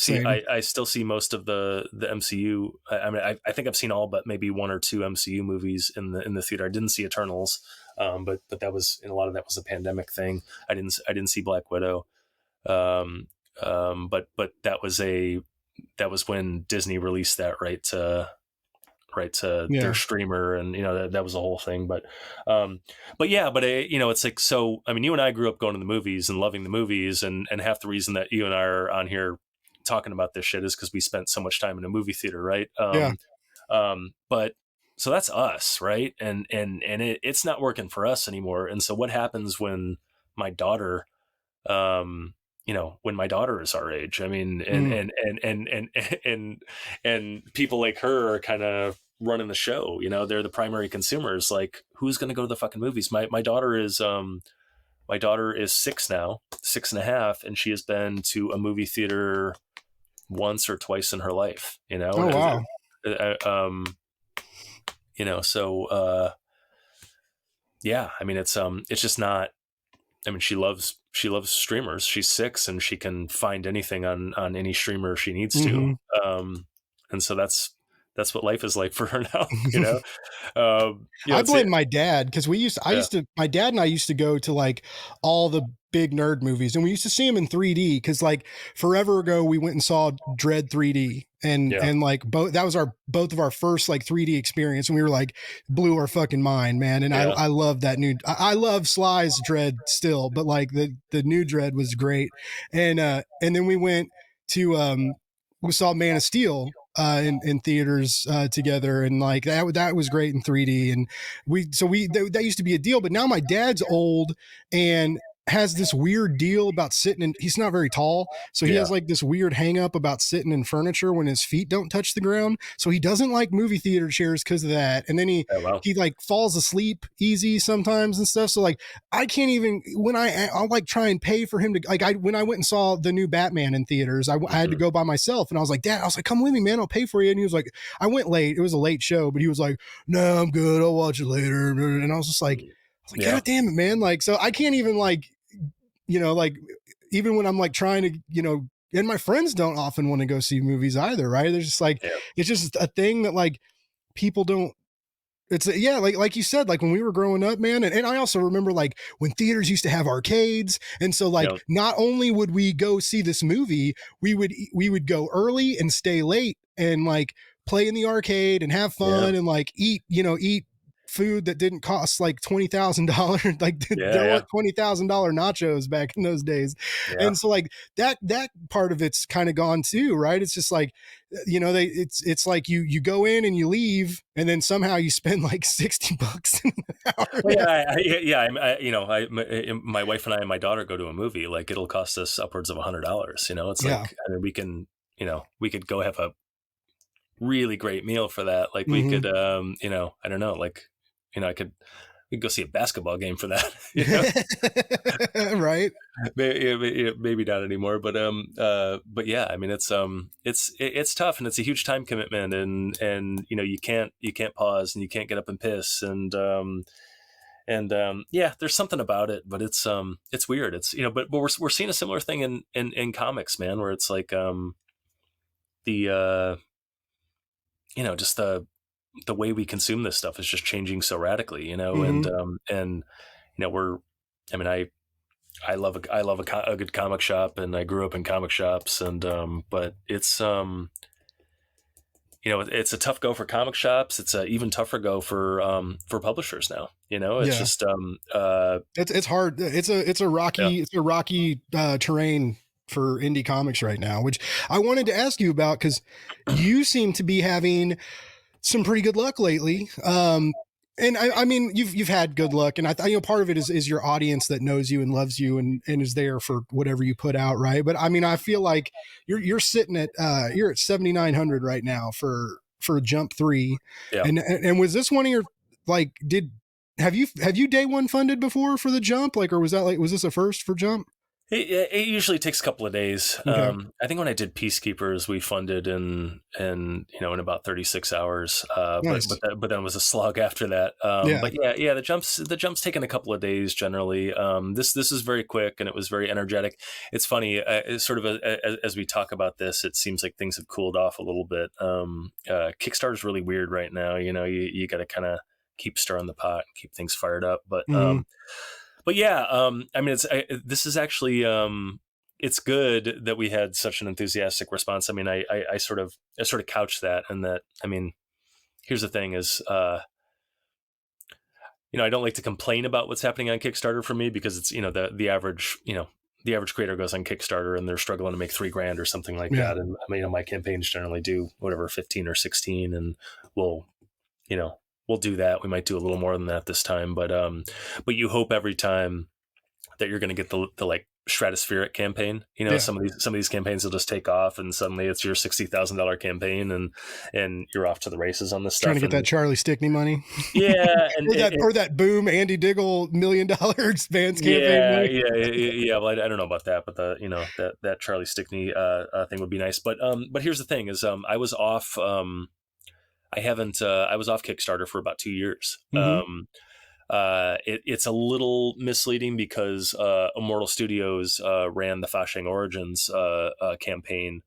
still see most of the MCU. I mean, I think I've seen all but maybe one or two MCU movies in the theater. I didn't see Eternals, but that was, and a lot of that was a pandemic thing. I didn't see Black Widow, but that was when Disney released that right to their streamer, and you know, that was a whole thing. But you know, it's like, so I mean, you and I grew up going to the movies and loving the movies, and half the reason that you and I are on here talking about this shit is because we spent so much time in a movie theater, right? But so that's us, right? And it's not working for us anymore. And so what happens when my daughter you know, when my daughter is our age? I mean, and people like her are kind of running the show, you know, they're the primary consumers. Like, who's going to go to the fucking movies? My daughter is 6 now, 6.5, and she has been to a movie theater once or twice in her life, you know? Oh, wow. You know, so, yeah, I mean, it's just not, I mean, she loves streamers. She's 6, and she can find anything on any streamer she needs to. And so that's what life is like for her now, you know? I blame my dad, because my dad and I used to go to like all the big nerd movies, and we used to see them in 3D, because like forever ago we went and saw Dread 3D, and like that was both of our first like 3D experience, and we were like, blew our fucking mind, man. And I love that new, I love Sly's Dread still, but like the new Dread was great. And then we went to we saw Man of Steel in theaters together, and like that was great in 3D. And that used to be a deal, but now my dad's old, and has this weird deal about sitting in, he's not very tall. So he Yeah. has like this weird hang up about sitting in furniture when his feet don't touch the ground. So he doesn't like movie theater chairs because of that. And then Oh, wow. he like falls asleep easy sometimes and stuff. So like, I can't even, when I'll like try and pay for him to, like, when I went and saw the new Batman in theaters, I had to Mhm. go by myself, and I was like, Dad, I was like, come with me, man, I'll pay for you. And he was like, I went late. It was a late show, but he was like, no, I'm good. I'll watch it later. And I was just like, Yeah. God damn it, man. Like, so I can't even like, like even when I'm like trying to, and my friends don't often want to go see movies either, right? There's just like, Yeah. it's just a thing that like people don't, it's yeah, like you said, like when we were growing up, man, and I also remember like when theaters used to have arcades, and so like Yep. not only would we go see this movie, we would go early and stay late and like play in the arcade and have Yeah. fun and like eat food that didn't cost like $20,000. Like Yeah. there Yeah. weren't $20,000 nachos back in those days, Yeah. and so like that part of it's kind of gone too, right? It's just like it's like you go in and you leave, and then somehow you spend like $60 an hour. Well, yeah, yeah. My wife and I and my daughter go to a movie. Like it'll cost us upwards of $100. It's Yeah. like, I mean, we could go have a really great meal for that. Like we Hmm. could, I don't know, like, we could go see a basketball game for that. You know, Right. maybe not anymore, but yeah, I mean, it's tough, and it's a huge time commitment, and you can't pause, and you can't get up and piss, and yeah, there's something about it, but it's weird. It's but we're seeing a similar thing in comics, man, where it's like the just the way we consume this stuff is just changing so radically, Hmm. and we're, I mean, I love a good comic shop, and I grew up in comic shops, and but it's a tough go for comic shops. It's a even tougher go for publishers now. It's Yeah. just It's hard. yeah. It's a rocky terrain for indie comics right now, which I wanted to ask you about because you seem to be having some pretty good luck lately. And I mean, you've had good luck, and part of it is your audience that knows you and loves you and is there for whatever you put out, right? But I mean, I feel like you're sitting at you're at 7,900 right now for Jump 3, Yeah. and was this one of your like did have you day one funded before for the Jump, like, or was this a first for Jump? It usually takes a couple of days. Okay, I think when I did Peacekeepers, we funded in about 36 hours. nice, But then it was a slog after that. yeah, But yeah, the jump's taken a couple of days generally. This is very quick, and it was very energetic. It's funny, it's sort of as we talk about this, it seems like things have cooled off a little bit. Kickstarter's really weird right now. You got to kind of keep stirring the pot and keep things fired up, but. mm-hmm. But yeah, I mean, this is actually it's good that we had such an enthusiastic response. I mean, I sort of couch that, and that, I mean, here's the thing: is I don't like to complain about what's happening on Kickstarter for me, because it's the average creator goes on Kickstarter and they're struggling to make $3,000 or something like Yeah, that, and I mean, my campaigns generally do whatever 15 or 16, and we'll you know we'll do that. We might do a little more than that this time, but you hope every time that you're going to get the like stratospheric campaign. yeah. Some of these campaigns will just take off, and suddenly it's your $60,000 campaign, and you're off to the races on this Trying to stuff. get that And Charlie Stickney money. yeah, and or that boom Andy Diggle $1 million expanse campaign yeah, money. yeah. Well, I don't know about that, but that Charlie Stickney thing would be nice. But here's the thing: is I was off. I was off Kickstarter for about 2 years. Mm-hmm. It's a little misleading because Immortal Studios ran the Fashing Origins campaign,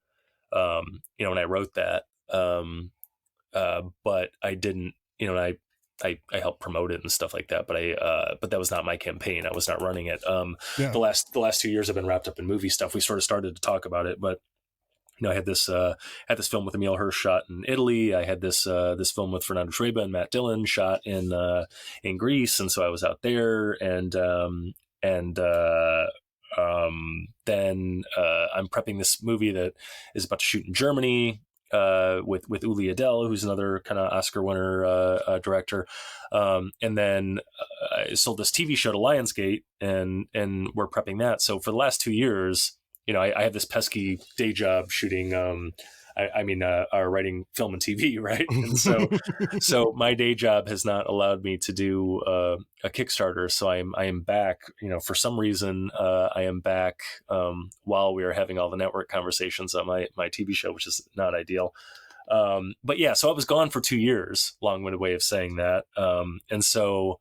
when I wrote that. But I didn't, I helped promote it and stuff like that. But that was not my campaign. I was not running it. Yeah. The last 2 years have been wrapped up in movie stuff. We sort of started to talk about it, but I had this film with Emile Hirsch shot in Italy. I had this film with Fernando Trueba and Matt Dillon shot in Greece, and so I was out there, and then I'm prepping this movie that is about to shoot in Germany. with Uli Adele, who's another kind of Oscar winner director, and then I sold this TV show to Lionsgate, and we're prepping that. So for the last 2 years, I have this pesky day job shooting. Writing film and TV, right? And so my day job has not allowed me to do a Kickstarter. So I am back. For some reason, I am back while we are having all the network conversations on my TV show, which is not ideal. But yeah, so I was gone for 2 years. Long-winded way of saying that. And so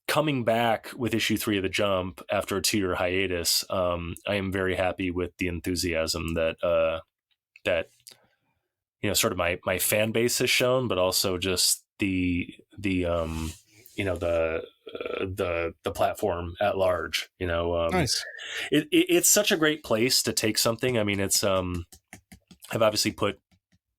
coming back with issue 3 of The Jump after a 2-year hiatus, I am very happy with the enthusiasm that sort of my fan base has shown, but also just the platform at large. Nice. It's such a great place to take something. I mean, it's I've obviously put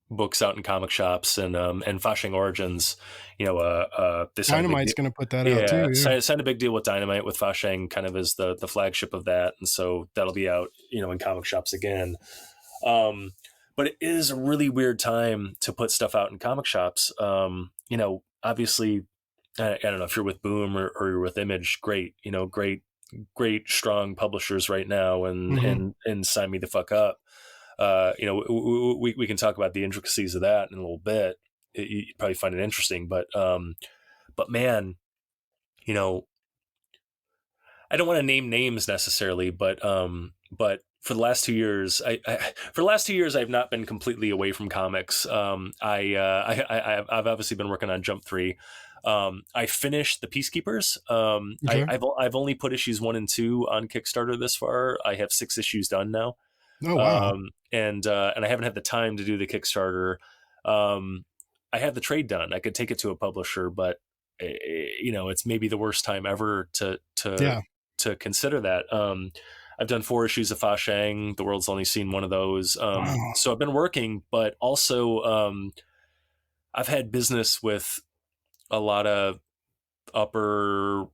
books out in comic shops, and Fashing Origins, Dynamite's going to put that out too. Yeah. Signed a big deal with Dynamite, with Fashing kind of as the flagship of that, and so that'll be out in comic shops again. But it is a really weird time to put stuff out in comic shops. Obviously, I don't know if you're with Boom or you're with Image. Great, great, strong publishers right now, and sign me the fuck up. We can talk about the intricacies of that in a little bit. You'd probably find it interesting, but man, I don't want to name names necessarily, but for the last 2 years, I've not been completely away from comics. I've obviously been working on Jump 3. I finished The Peacekeepers. Okay. I've only put issues 1 and 2 on Kickstarter this far. I have 6 issues done now. Oh wow! And I haven't had the time to do the Kickstarter. I have the trade done. I could take it to a publisher, but it's maybe the worst time ever to consider that. I've done 4 issues of Fa Shang. The world's only seen 1 of those. Wow. So I've been working, but also I've had business with a lot of upper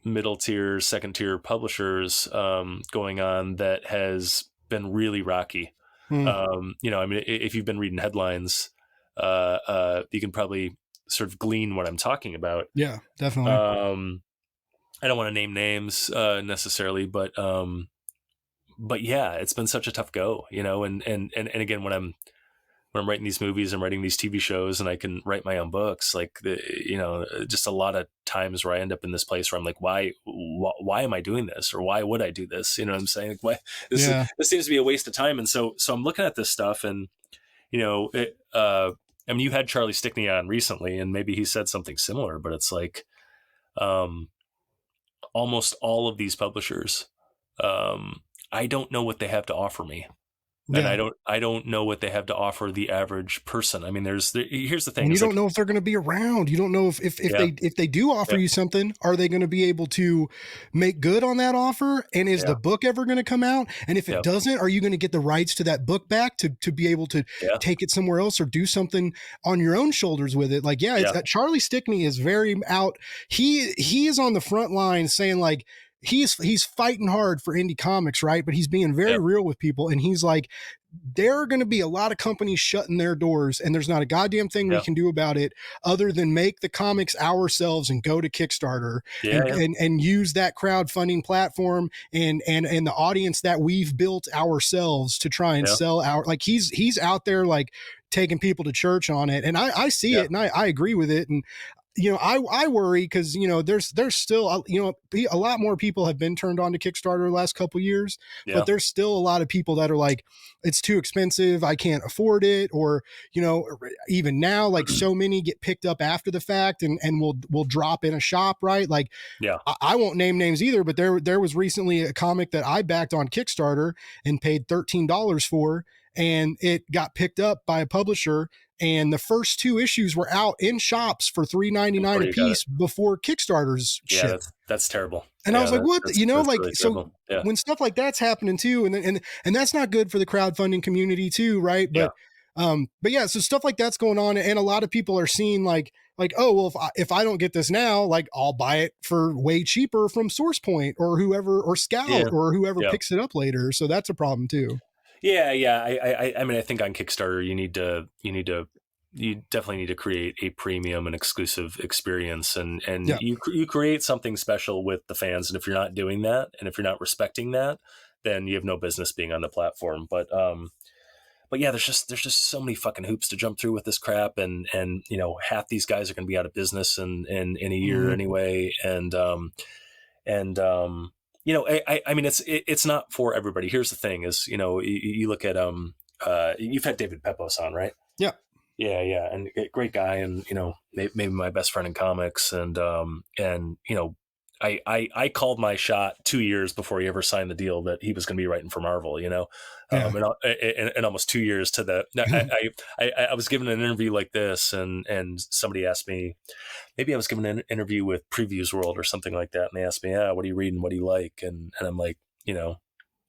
middle tier, second tier publishers going on that has been really rocky. If you've been reading headlines, you can probably sort of glean what I'm talking about. Yeah, definitely. I don't want to name names necessarily, but yeah, it's been such a tough go, and again, when I'm writing these movies, I'm writing these TV shows, and I can write my own books, like just a lot of times where I end up in this place where I'm like, why am I doing this? Or why would I do this? You know what I'm saying? Like, why this seems to be a waste of time. And so I'm looking at this stuff, and you had Charlie Stickney on recently, and maybe he said something similar, but it's like, almost all of these publishers, I don't know what they have to offer me. Yeah. And I don't know what they have to offer the average person. I mean, here's the thing. And you don't know if they're going to be around. You don't know if they do offer you something, are they going to be able to make good on that offer? And is the book ever going to come out? And if it doesn't, are you going to get the rights to that book back to be able to take it somewhere else or do something on your own shoulders with it? Like, Charlie Stickney is very out. He is on the front line saying, like, he's fighting hard for indie comics, right? But he's being very real with people. And he's like, there are going to be a lot of companies shutting their doors, and there's not a goddamn thing we can do about it other than make the comics ourselves and go to Kickstarter and use that crowdfunding platform and the audience that we've built ourselves to try and sell our, like, he's out there, like, taking people to church on it. And I see it, and I agree with it. And I worry because, there's still, a lot more people have been turned on to Kickstarter the last couple of years, but there's still a lot of people that are like, it's too expensive, I can't afford it. Or, even now, like, so many get picked up after the fact and will drop in a shop, right? Like, I won't name names either, but there was recently a comic that I backed on Kickstarter and paid $13 for, and it got picked up by a publisher. And the first 2 issues were out in shops for $3.99 a piece before Kickstarter's ship. That's terrible. And I was like, what? Really so when stuff like that's happening too, and that's not good for the crowdfunding community too, right? But so stuff like that's going on, and a lot of people are seeing like, oh, well, if I don't get this now, like, I'll buy it for way cheaper from Source Point or whoever, or Scout or whoever picks it up later. So that's a problem too. Yeah. I mean, I think on Kickstarter, you definitely need to create a premium and exclusive experience, and Yeah. you create something special with the fans. And if you're not doing that, and if you're not respecting that, then you have no business being on the platform. But yeah, there's just so many fucking hoops to jump through with this crap, and half these guys are going to be out of business in a year Hmm. anyway, and I mean it's not for everybody. Here's the thing: is you look at you've had David Pepos on, right? Yeah. Yeah, and great guy, and maybe my best friend in comics, and I called my shot 2 years before he ever signed the deal that he was going to be writing for Marvel, Yeah. and almost 2 years to the I was given an interview like this, and somebody asked me, maybe I was given an interview with Previews World or something like that, and they asked me, yeah, what are you reading, what do you like, and I'm like,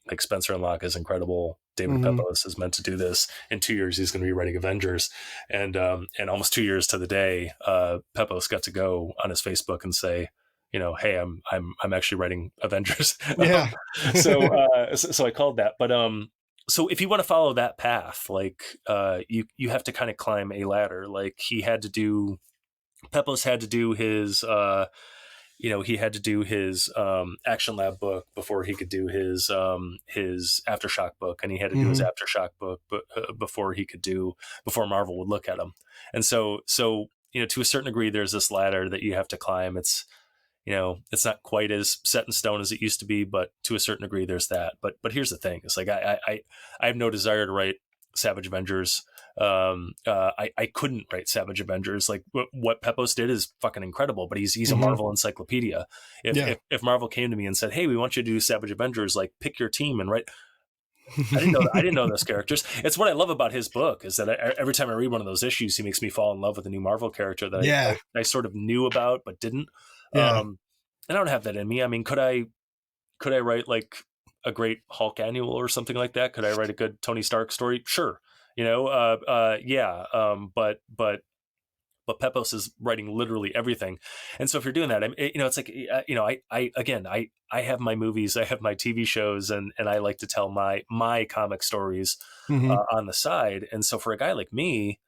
like Spencer and Locke is incredible. David Hmm. Pepos is meant to do this. In 2 years, he's going to be writing Avengers, and almost 2 years to the day, Pepos got to go on his Facebook and say, hey, I'm actually writing Avengers. Yeah. So I called that, but so if you want to follow that path, like you have to kind of climb a ladder. Like Pepos had to do his he had to do his Action Lab book before he could do his Aftershock book, and he had to do his Hmm. Aftershock book before Marvel would look at him. And so to a certain degree, there's this ladder that you have to climb. It's not quite as set in stone as it used to be, but to a certain degree, there's that. But here's the thing: it's like I have no desire to write Savage Avengers. I couldn't write Savage Avengers. Like what Pepos did is fucking incredible, but he's a Hmm. Marvel encyclopedia. If, Yeah. if if Marvel came to me and said, "Hey, we want you to do Savage Avengers, like pick your team and write," I didn't know those characters. It's what I love about his book is that every time I read one of those issues, he makes me fall in love with a new Marvel character that Yeah. I sort of knew about but didn't. Yeah. And I don't have that in me. I mean, could I write like a great Hulk annual or something like that? Could I write a good Tony Stark story? Sure. Yeah. But Pepos is writing literally everything, and so if you're doing that, it's like I again I have my movies, I have my TV shows, and I like to tell my comic stories Hmm. on the side, and so for a guy like me,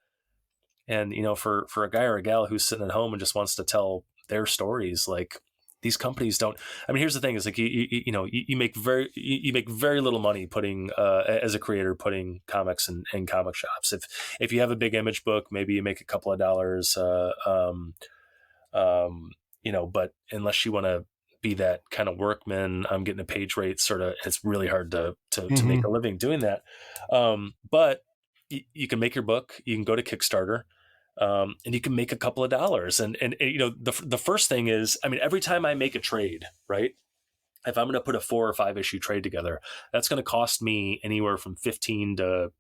and for a guy or a gal who's sitting at home and just wants to tell their stories, like these companies don't. I mean, here's the thing: is like you make very little money putting as a creator putting comics in comic shops. If you have a big image book, maybe you make a couple of dollars. But unless you want to be that kind of workman, I'm getting a page rate. Sort of, it's really hard to make Hmm. a living doing that. But you can make your book. You can go to Kickstarter, and you can make a couple of dollars. And the first thing is, I mean, every time I make a trade, right? If I'm going to put a 4 or 5 issue trade together, that's going to cost me anywhere from 15 to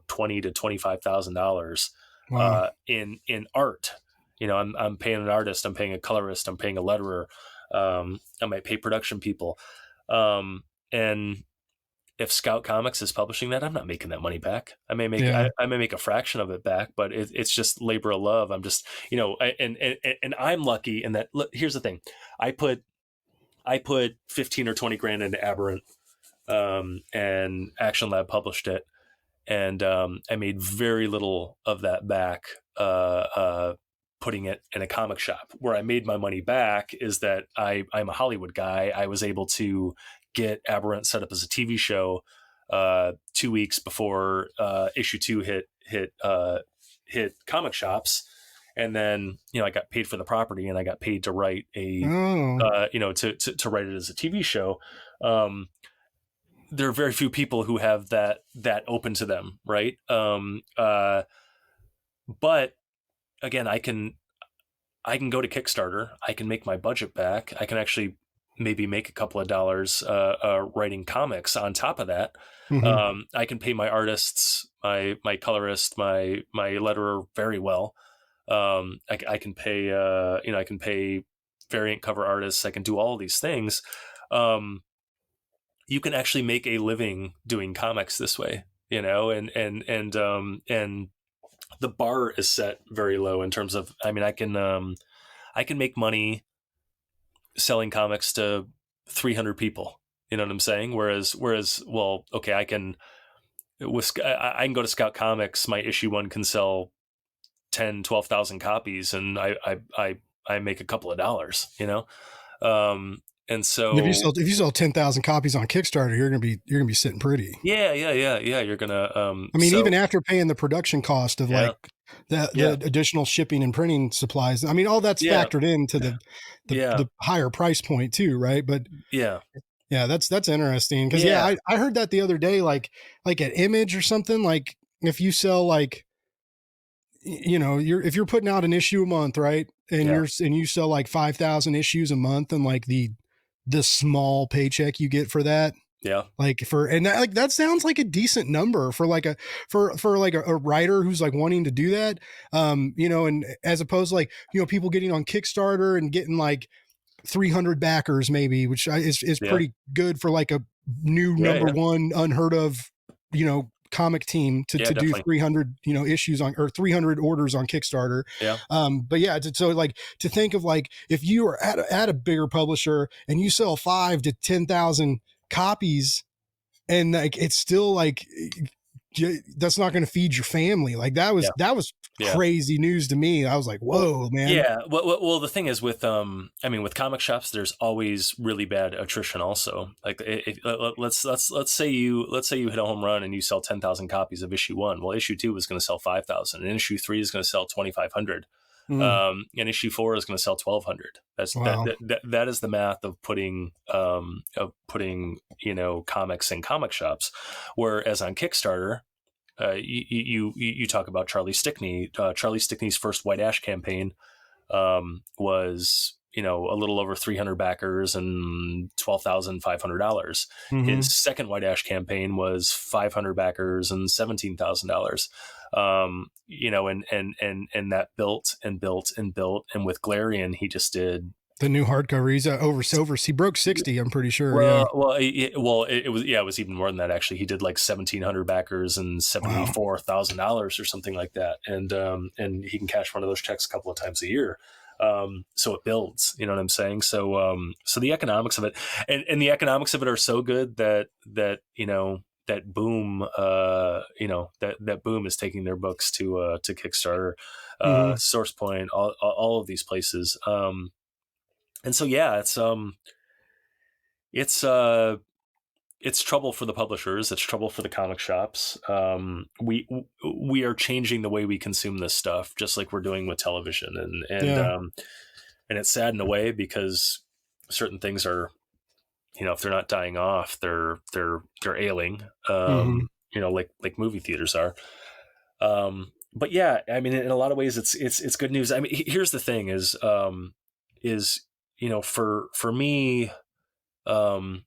20 to $25,000 Wow. in art. I'm paying an artist, I'm paying a colorist, I'm paying a letterer, I might pay production people, and if Scout Comics is publishing that, I'm not making that money back. I may make Yeah. I may make a fraction of it back, but it's just labor of love. I'm just and I'm lucky in that. Look, here's the thing: I put 15 or 20 grand into Aberrant, and Action Lab published it, and I made very little of that back. Putting it in a comic shop. Where I made my money back is that I'm a Hollywood guy. I was able to get Aberrant set up as a TV show 2 weeks before issue 2 hit comic shops, and then I got paid for the property, and I got paid to write a Oh. to write it as a TV show. Um, there are very few people who have that open to them, right? But again, I can go to Kickstarter. I can make my budget back. I can actually maybe make a couple of dollars writing comics on top of that. Hmm. I can pay my artists, my colorist, my letterer very well. I can pay I can pay variant cover artists. I can do all of these things. Um, you can actually make a living doing comics this way, and the bar is set very low in terms of. I mean, I can make money selling comics to 300 people. You know what I'm saying? Whereas, well, okay, I can. I can go to Scout Comics. My issue one can sell 10, 12,000 copies, and I make a couple of dollars, and so If you sell 10,000 copies on Kickstarter, you're gonna be sitting pretty. yeah. You're gonna I mean, even after paying the production cost of yeah, like the yeah, additional shipping and printing supplies, I mean, all that's yeah, factored into yeah, the higher price point too, right? But yeah, yeah, that's interesting because yeah, yeah, I heard that the other day, like at Image or something. Like if you sell like if you're putting out an issue a month, right, and yeah, you sell like 5,000 issues a month, and like the small paycheck you get for that, yeah, like for and that, like that sounds like a decent number for like a writer who's like wanting to do that, and as opposed to like people getting on Kickstarter and getting like 300 backers maybe, which is yeah, pretty good for like a new yeah, number yeah, one unheard of, comic team to, yeah, to do definitely, 300, issues on, or 300 orders on Kickstarter. yeah, But yeah, so like to think of like, if you are at a bigger publisher and you sell 5 to 10,000 copies, and like, it's still like, that's not going to feed your family. Like yeah, that was yeah. crazy news to me. I was like, Well, whoa, man. yeah. Well, the thing is with I mean, with comic shops, there's always really bad attrition. Also, like let's say you hit a home run and you sell 10,000 copies of issue one. Well, issue two is going to sell 5,000, and issue three is going to sell 2,500. Mm, And issue four is going to sell 1,200. wow. That is the math of putting comics in comic shops. Whereas on Kickstarter, you talk about Charlie Stickney. Charlie Stickney's first White Ash campaign was a little over 300 backers and $12,500. Mm-hmm. His second White Ash campaign was 500 backers and $17,000. And that built and built and built. And with Glarian, he just did. The new hardcover. He's over. He broke 60. I'm pretty sure. Yeah. It was even more than that. Actually, he did like 1,700 backers and Wow. $74,000 or something like that. And he can cash one of those checks a couple of times a year. So it builds. You know what I'm saying? So the economics of it, and the economics of it are so good that that Boom, that Boom is taking their books to Kickstarter, Mm-hmm. SourcePoint, all of these places. And so yeah, it's it's trouble for the publishers. It's trouble for the comic shops. We are changing the way we consume this stuff, just like we're doing with television, Yeah. and it's sad in a way because certain things are, if they're not dying off, they're ailing. Mm-hmm. Like movie theaters are. But yeah, I mean, in a lot of ways, it's good news. I mean, here's the thing: is for me, um,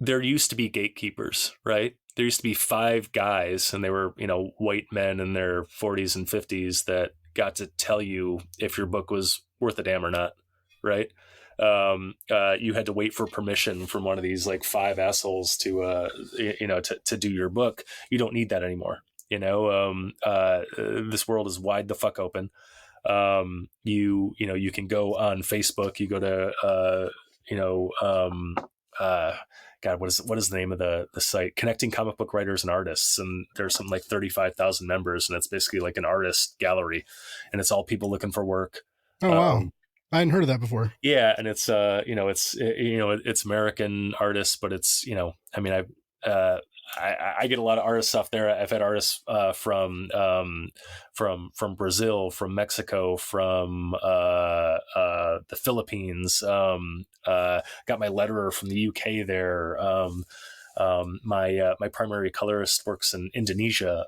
there used to be gatekeepers, right? There used to be five guys, and they were white men in their 40s and 50s that got to tell you if your book was worth a damn or not, right? You had to wait for permission from one of these like five assholes to do your book. You don't need that anymore. This world is wide the fuck open. You can go on Facebook. You go to God, what is the name of the site? Connecting Comic Book Writers and Artists, and there's something like 35,000 members, and it's basically like an artist gallery, and it's all people looking for work. Oh, wow. I hadn't heard of that before. Yeah, and it's it's American artists, but it's I mean I get a lot of artist stuff there. I've had artists from Brazil, from Mexico, from the Philippines. Got my letterer from the UK there. My primary colorist works in Indonesia,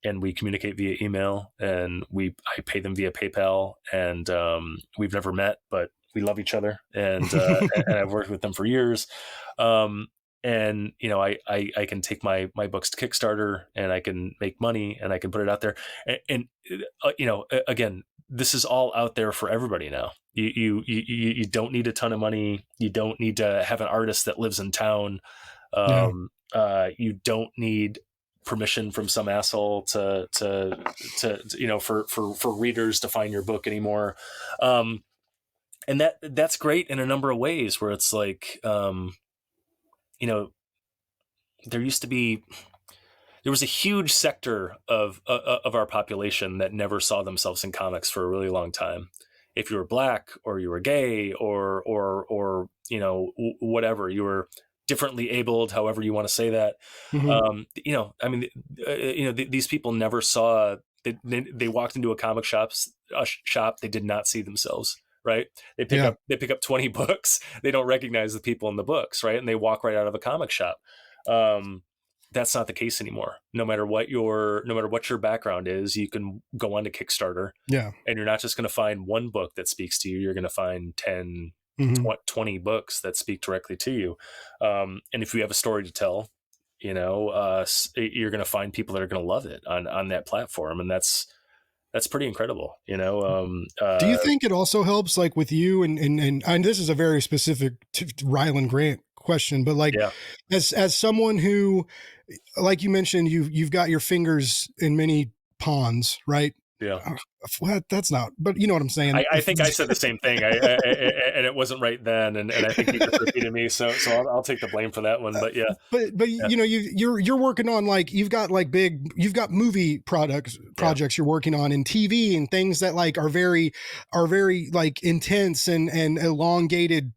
and we communicate via email, and I pay them via PayPal, and we've never met, but we love each other, and and I've worked with them for years. And I can take my books to Kickstarter, and I can make money, and I can put it out there, and again, this is all out there for everybody now. You don't need a ton of money. You don't need to have an artist that lives in town. Yeah. You don't need permission from some asshole to for readers to find your book anymore. And that's great in a number of ways, where it's like you know, there used to be there was a huge sector of our population that never saw themselves in comics for a really long time. If you were black or you were gay or whatever, you were differently abled, however you want to say that. Hmm. I mean, these people never saw. They walked into a shop. They did not see themselves. Right. Yeah. They pick up 20 books. They don't recognize the people in the books. Right. And they walk right out of a comic shop. Um, that's not the case anymore. No matter what your background is, you can go onto Kickstarter, Yeah. and you're not just going to find one book that speaks to you. You're going to find 10, Hmm. 20 books that speak directly to you. And if you have a story to tell, you're going to find people that are going to love it on that platform. And that's pretty incredible. Do you think it also helps, like with you and this is a very specific to Rylend Grant question, but like Yeah, as someone who, like you mentioned, you've got your fingers in many ponds, right? yeah. Uh, well, that's not, but you know what I'm saying. I think I said the same thing, and it wasn't right then, and I think you just repeated me, so I'll take the blame for that one. But yeah, But yeah, you know you're working on, like, you've got movie yeah, projects you're working on in TV and things that like are very like intense and elongated,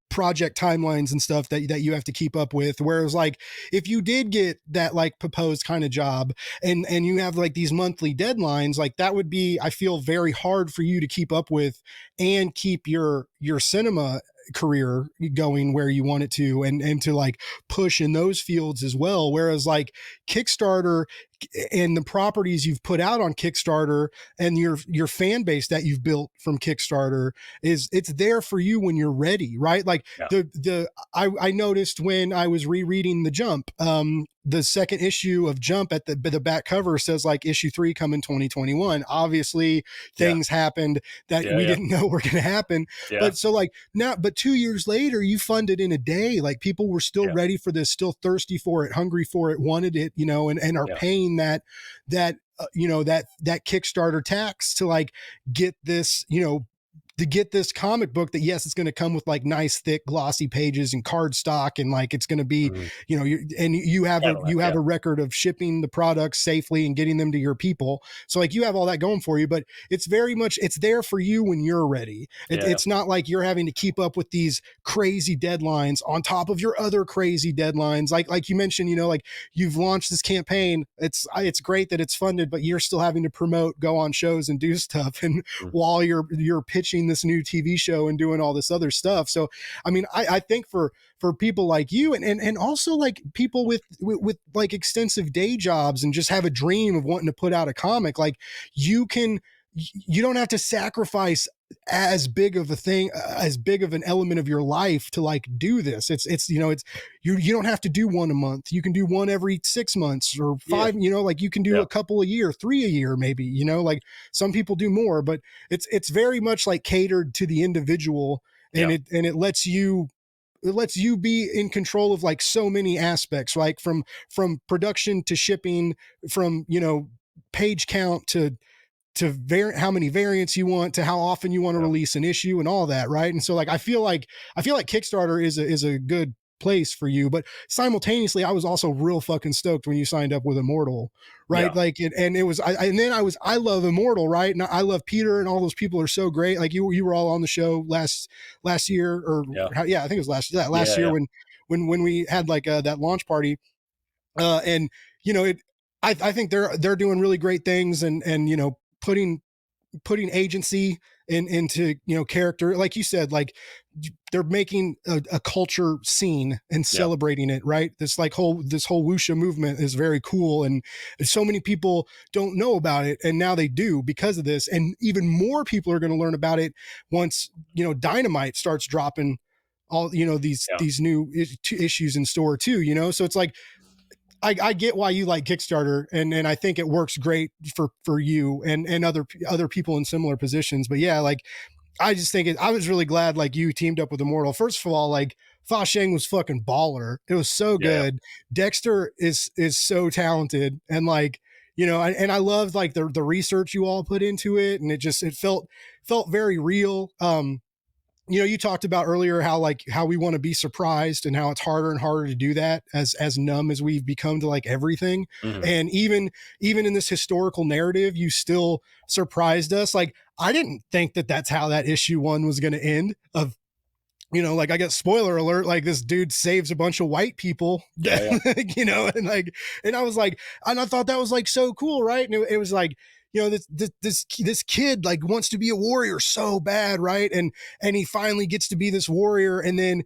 project timelines and stuff that you have to keep up with. Whereas like if you did get that like proposed kind of job and you have like these monthly deadlines, like that would be, I feel, very hard for you to keep up with and keep your cinema career going where you want it to, and to like push in those fields as well. Whereas like Kickstarter and the properties you've put out on Kickstarter and your fan base that you've built from Kickstarter it's there for you when you're ready, right? Like yeah, I noticed when I was rereading the Jump, the second issue of Jump, at the back cover says like issue 3 coming 2021. Obviously yeah, things happened that yeah, we yeah, didn't know were going to happen. yeah, But so like now, but 2 years later, you funded in a day. Like people were still yeah, ready for this, still thirsty for it, hungry for it, wanted it, and are yeah, paying that Kickstarter tax to like get this, to get this comic book that, yes, it's going to come with like nice thick glossy pages and card stock, and like it's going to be, mhm. and you have a Cadillac, yeah, record of shipping the products safely and getting them to your people. So like you have all that going for you, but it's very much, it's there for you when you're ready. yeah, It's not like you're having to keep up with these crazy deadlines on top of your other crazy deadlines. Like you mentioned, like you've launched this campaign. It's great that it's funded, but you're still having to promote, go on shows and do stuff, and mm, while you're pitching this new TV show and doing all this other stuff. So I mean, I think for people like you, and also like people with like extensive day jobs and just have a dream of wanting to put out a comic, like you don't have to sacrifice as big of a thing, as big of an element of your life to like do this. It's you don't have to do one a month. You can do one every 6 months or yeah, five, like you can do yeah, a couple a year, 3 a year, maybe, like some people do more, but it's very much like catered to the individual, and yeah, it lets you be in control of like so many aspects, like from production to shipping, from page count to how many variants you want, to how often you want to yeah, release an issue and all that, right? And so like I feel like Kickstarter is a good place for you, but simultaneously I was also real fucking stoked when you signed up with Immortal, right? yeah, Like and it was and then I love Immortal, right? And I love Peter, and all those people are so great. Like you were all on the show last year, or yeah, yeah, I think it was last yeah, year yeah, when we had like that launch party, and it I think they're doing really great things, and putting agency into character, like you said, like they're making a culture scene and yeah, celebrating it, right? This whole wuxia movement is very cool, and so many people don't know about it, and now they do because of this, and even more people are going to learn about it once Dynamite starts dropping all yeah, these new issues in store too, so it's like I get why you like Kickstarter, and I think it works great for you and other people in similar positions. But yeah, like I just think I was really glad like you teamed up with Immortal. First of all, like Fa Sheng was fucking baller. It was so yeah, good. Dexter is so talented, and like and I loved like the research you all put into it, and it felt very real. you talked about earlier how like how we want to be surprised and how it's harder and harder to do that as numb as we've become to like everything. Mhm. And even in this historical narrative, you still surprised us. Like I didn't think that that's how that issue 1 was going to end. Of like I guess spoiler alert, like this dude saves a bunch of white people, Yeah, yeah. and like, and I was like, and I thought that was like so cool, right? And it was like, this kid like wants to be a warrior so bad, right? And he finally gets to be this warrior, and then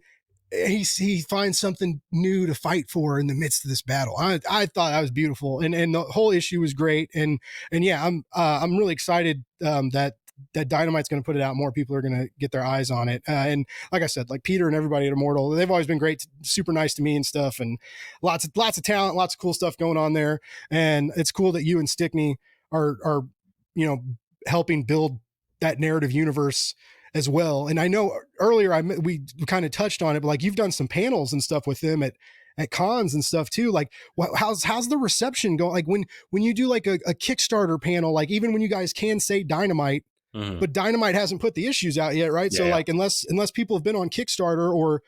he finds something new to fight for in the midst of this battle. I thought that was beautiful, and the whole issue was great, and yeah, I'm really excited that Dynamite's going to put it out. More people are going to get their eyes on it, and like I said, like Peter and everybody at Immortal, they've always been great, super nice to me and stuff, and lots of talent, lots of cool stuff going on there, and it's cool that you and Stickney are helping build that narrative universe as well. And I know earlier we kind of touched on it, but like you've done some panels and stuff with them at cons and stuff too. Like how's the reception going? Like when you do like a Kickstarter panel, like even when you guys can say Dynamite, Mhm. but Dynamite hasn't put the issues out yet, right? Yeah, So yeah. like unless people have been on Kickstarter, or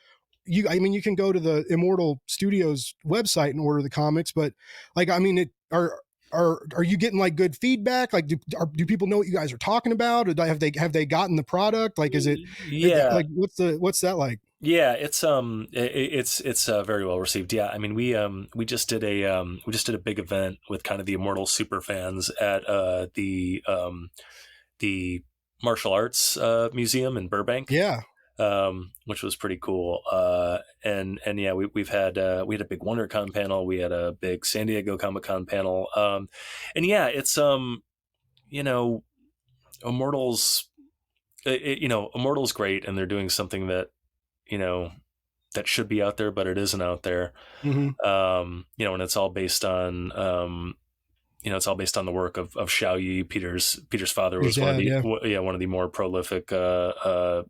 you can go to the Immortal Studios website and order the comics, but like I mean, are you getting like good feedback? Like do people know what you guys are talking about? Or have they gotten the product? Like is it Yeah. like what's that like? Yeah, it's very well received. Yeah, I mean we just did a big event with kind of the Immortal super fans at the martial arts museum in Burbank, Yeah. which was pretty cool. And yeah, we had a big WonderCon panel, we had a big San Diego Comic Con panel, and yeah, it's you know Immortals, Immortals great, and they're doing something that you know that should be out there, but it isn't out there. Mm-hmm. And it's all based on the work of Xiao Yi. Peter's father His was one of dad, the yeah. one of the more prolific wuxia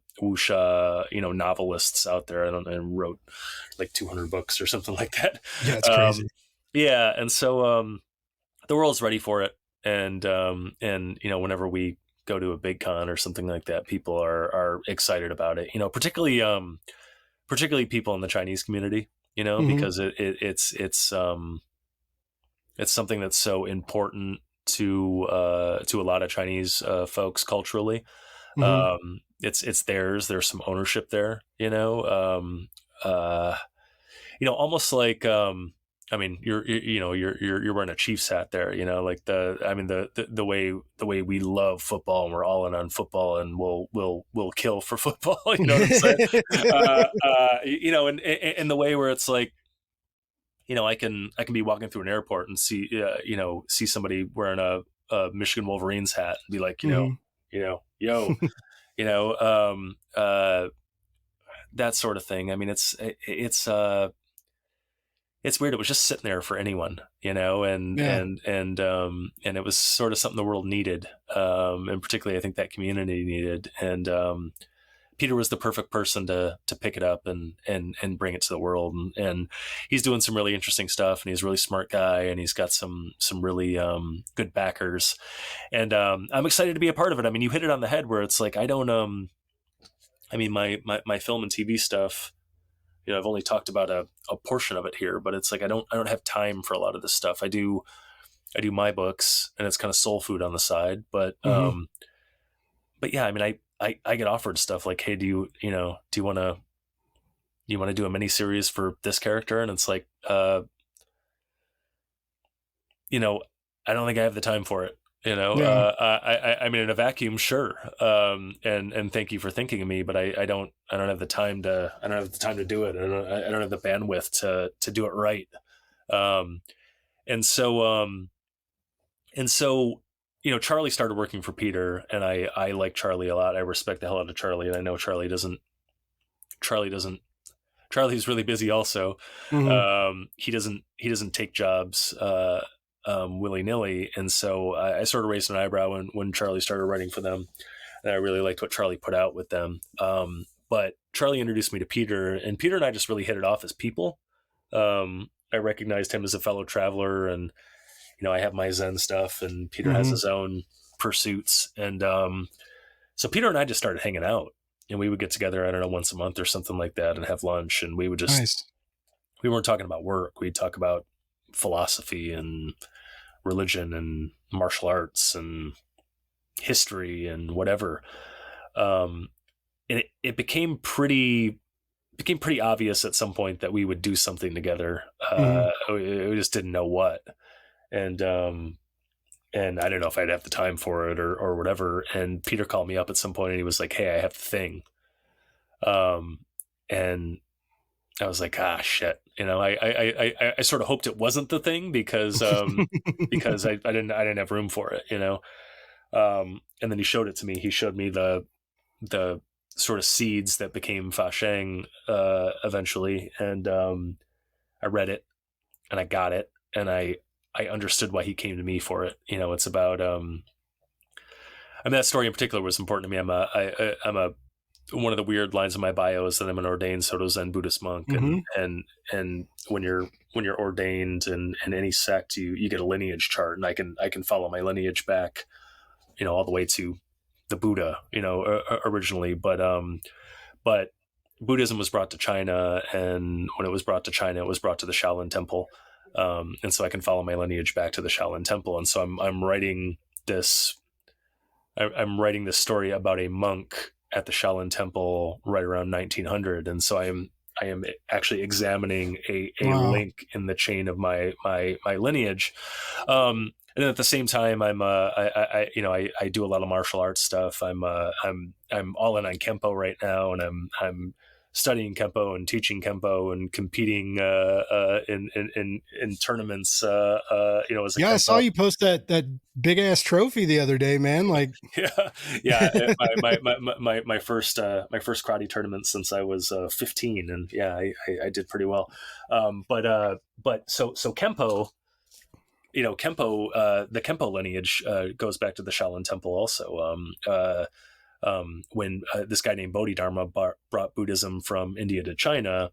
novelists out there, and wrote like 200 books or something like that. Yeah, it's crazy. Um, yeah, and so the world's ready for it, and whenever we go to a big con or something like that, people are excited about it. Particularly people in the Chinese community, Mm-hmm. because it's something that's so important to a lot of Chinese folks culturally. Mm-hmm. It's theirs. There's some ownership there, almost like I mean, you're wearing a Chiefs hat there, like the way we love football, and we're all in on football, and we'll kill for football. You know what I'm saying? And the way where it's like, I can be walking through an airport and see somebody wearing a Michigan Wolverines hat and be like, Mm-hmm. yo, you know, um, uh, that sort of thing. I mean, it's weird. It was just sitting there for anyone, and Yeah. and it was sort of something the world needed, and particularly I think that community needed. And Peter was the perfect person to pick it up and bring it to the world. And he's doing some really interesting stuff, and he's a really smart guy, and he's got some really good backers. And I'm excited to be a part of it. I mean, you hit it on the head where it's like I don't I mean my film and TV stuff. I've only talked about a portion of it here, but it's like I don't have time for a lot of this stuff. I do my books, and it's kind of soul food on the side. Mm-hmm. But yeah, I mean, I get offered stuff like, hey, do you want to do a mini series for this character? And it's like, I don't think I have the time for it. Yeah. I mean, in a vacuum, sure. And thank you for thinking of me, but I don't have the time to do it. I don't have the bandwidth to do it right. Um, and so, Charlie started working for Peter, and I like Charlie a lot. I respect the hell out of Charlie, and I know Charlie doesn't, Charlie's really busy also. Mm-hmm. He doesn't take jobs, willy nilly. And so I sort of raised an eyebrow when Charlie started writing for them. And I really liked what Charlie put out with them. But Charlie introduced me to Peter, and Peter and I just really hit it off as people. I recognized him as a fellow traveler, and, I have my Zen stuff, and Peter has Mm-hmm. his own pursuits. And so Peter and I just started hanging out. and we would get together, I don't know, once a month or something like that, and have lunch, and we would just, Nice. we weren't talking about work. We'd talk about philosophy and religion and martial arts and history and whatever. And it became pretty obvious at some point that we would do something together. Mhm. We just didn't know what, and I don't know if I'd have the time for it or whatever. And Peter called me up at some point, and he was like, "Hey, I have the thing," and I was like, "Ah, shit." I sort of hoped it wasn't the thing because I didn't have room for it. And then he showed it to me. He showed me the sort of seeds that became Fa Sheng eventually, and I read it and I got it, and I understood why he came to me for it. It's about I mean, that story in particular was important to me. I'm a one of the weird lines in my bio is that I'm an ordained Soto Zen Buddhist monk, and Mhm. when you're ordained in any sect, you get a lineage chart, and I can follow my lineage back, all the way to the Buddha, originally, but Buddhism was brought to China, and when it was brought to China, it was brought to the Shaolin Temple, and so I can follow my lineage back to the Shaolin Temple, and so I'm writing this I'm writing this story about a monk at the Shaolin Temple right around 1900, and so I am actually examining a Wow. link in the chain of my lineage. And then at the same time, I do a lot of martial arts stuff. I'm all in on Kempo right now, and I'm studying Kempo and teaching Kempo and competing in tournaments. As a Yeah, I saw Kempo. you post that big ass trophy the other day, man. Like, Yeah, yeah. My first karate tournament since I was 15, and yeah, I did pretty well. But Kempo, the Kempo lineage goes back to the Shaolin Temple also. When this guy named Bodhidharma brought Buddhism from India to China,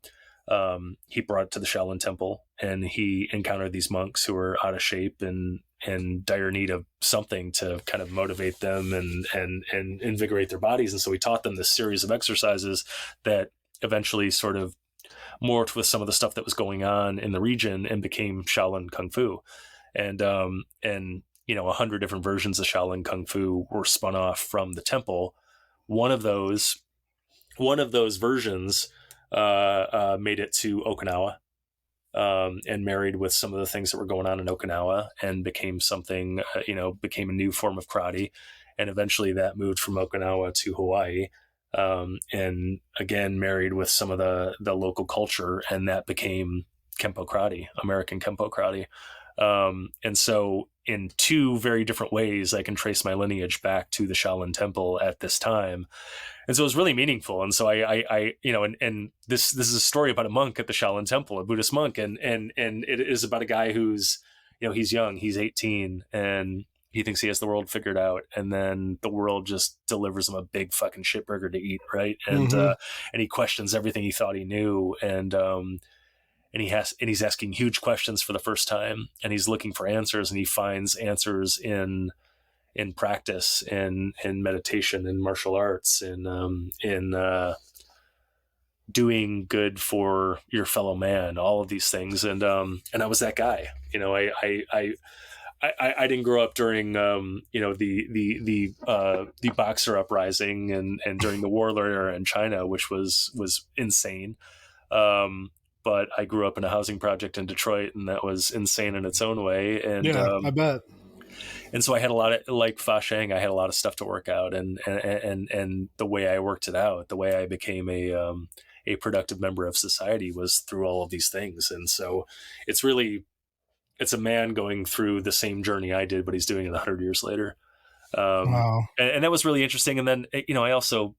he brought it to the Shaolin Temple, and he encountered these monks who were out of shape and in dire need of something to kind of motivate them and invigorate their bodies. And so he taught them this series of exercises that eventually sort of morphed with some of the stuff that was going on in the region and became Shaolin Kung Fu. And 100 different versions of Shaolin Kung Fu were spun off from the temple. One of those versions made it to Okinawa, and married with some of the things that were going on in Okinawa, and became something, became a new form of karate. And eventually that moved from Okinawa to Hawaii, and again, married with some of the local culture, and that became Kempo karate, American Kempo karate. And so in two very different ways, I can trace my lineage back to the Shaolin Temple at this time. And so it was really meaningful. And so and this is a story about a monk at the Shaolin Temple, a Buddhist monk, and it is about a guy who's, he's young, he's 18, and he thinks he has the world figured out, and then the world just delivers him a big fucking shitburger to eat, right? mhm. And he questions everything he thought he knew, and he's asking huge questions for the first time, and he's looking for answers, and he finds answers in practice, in meditation, in martial arts, in doing good for your fellow man, all of these things. And I was that guy. I didn't grow up during the Boxer uprising and during the warlord era in China, which was insane. But I grew up in a housing project in Detroit, and that was insane in its own way. Yeah, I bet. And so I had a lot of, like Fa Sheng, I had a lot of stuff to work out, and the way I worked it out, the way I became a productive member of society was through all of these things. And so it's a man going through the same journey I did, but he's doing it 100 years later. Wow. And that was really interesting. And then, I also,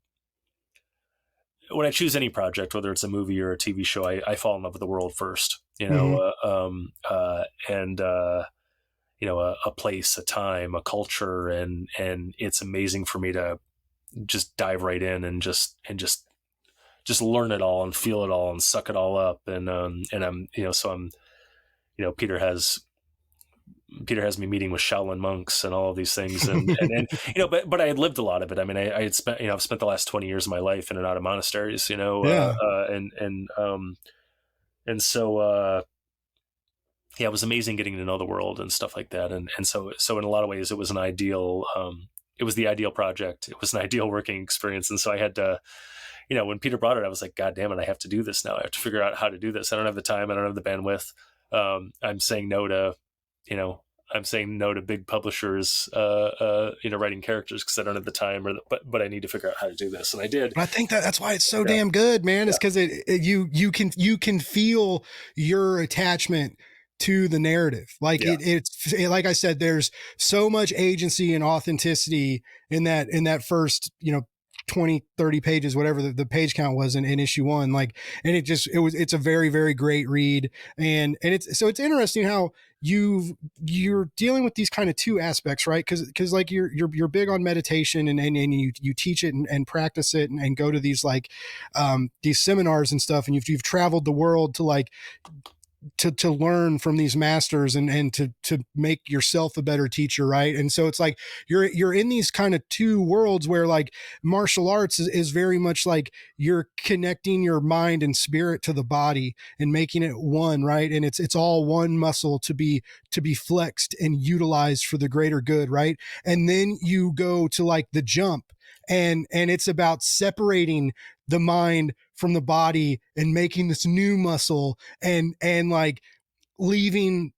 when I choose any project, whether it's a movie or a TV show, I fall in love with the world first, Mhm. and a place, a time, a culture, and it's amazing for me to just dive right in and just learn it all and feel it all and suck it all up. And I'm, so I'm, Peter has Peter has me meeting with Shaolin monks and all of these things, and but I had lived a lot of it. I mean, I had spent, I've spent the last 20 years of my life in and out of monasteries, Yeah. and so yeah, it was amazing getting to know the world and stuff like that, and so in a lot of ways, it was an ideal. It was the ideal project. It was an ideal working experience, and so I had to. When Peter brought it, I was like, God damn it, I have to do this now. I have to figure out how to do this. I don't have the time. I don't have the bandwidth. I'm saying no to, I'm saying no to big publishers, writing characters because I don't have the time, but I need to figure out how to do this, and I did. But I think that's why it's so damn good, man. It's because you can feel your attachment to the narrative. Like it's like I said, there's so much agency and authenticity in that first 20, 30 pages, whatever the page count was in issue 1. Like, and it's a very, very great read. And it's interesting how you're dealing with these kind of two aspects, right? Cause like you're big on meditation and you teach it and practice it and go to these like, these seminars and stuff. And you've traveled the world to like, to learn from these masters and to make yourself a better teacher, right? And so it's like you're in these kind of two worlds where like martial arts is very much like you're connecting your mind and spirit to the body and making it one, right? And it's all one muscle to be flexed and utilized for the greater good, right? And then you go to like the jump, and it's about separating the mind from the body and making this new muscle and like leaving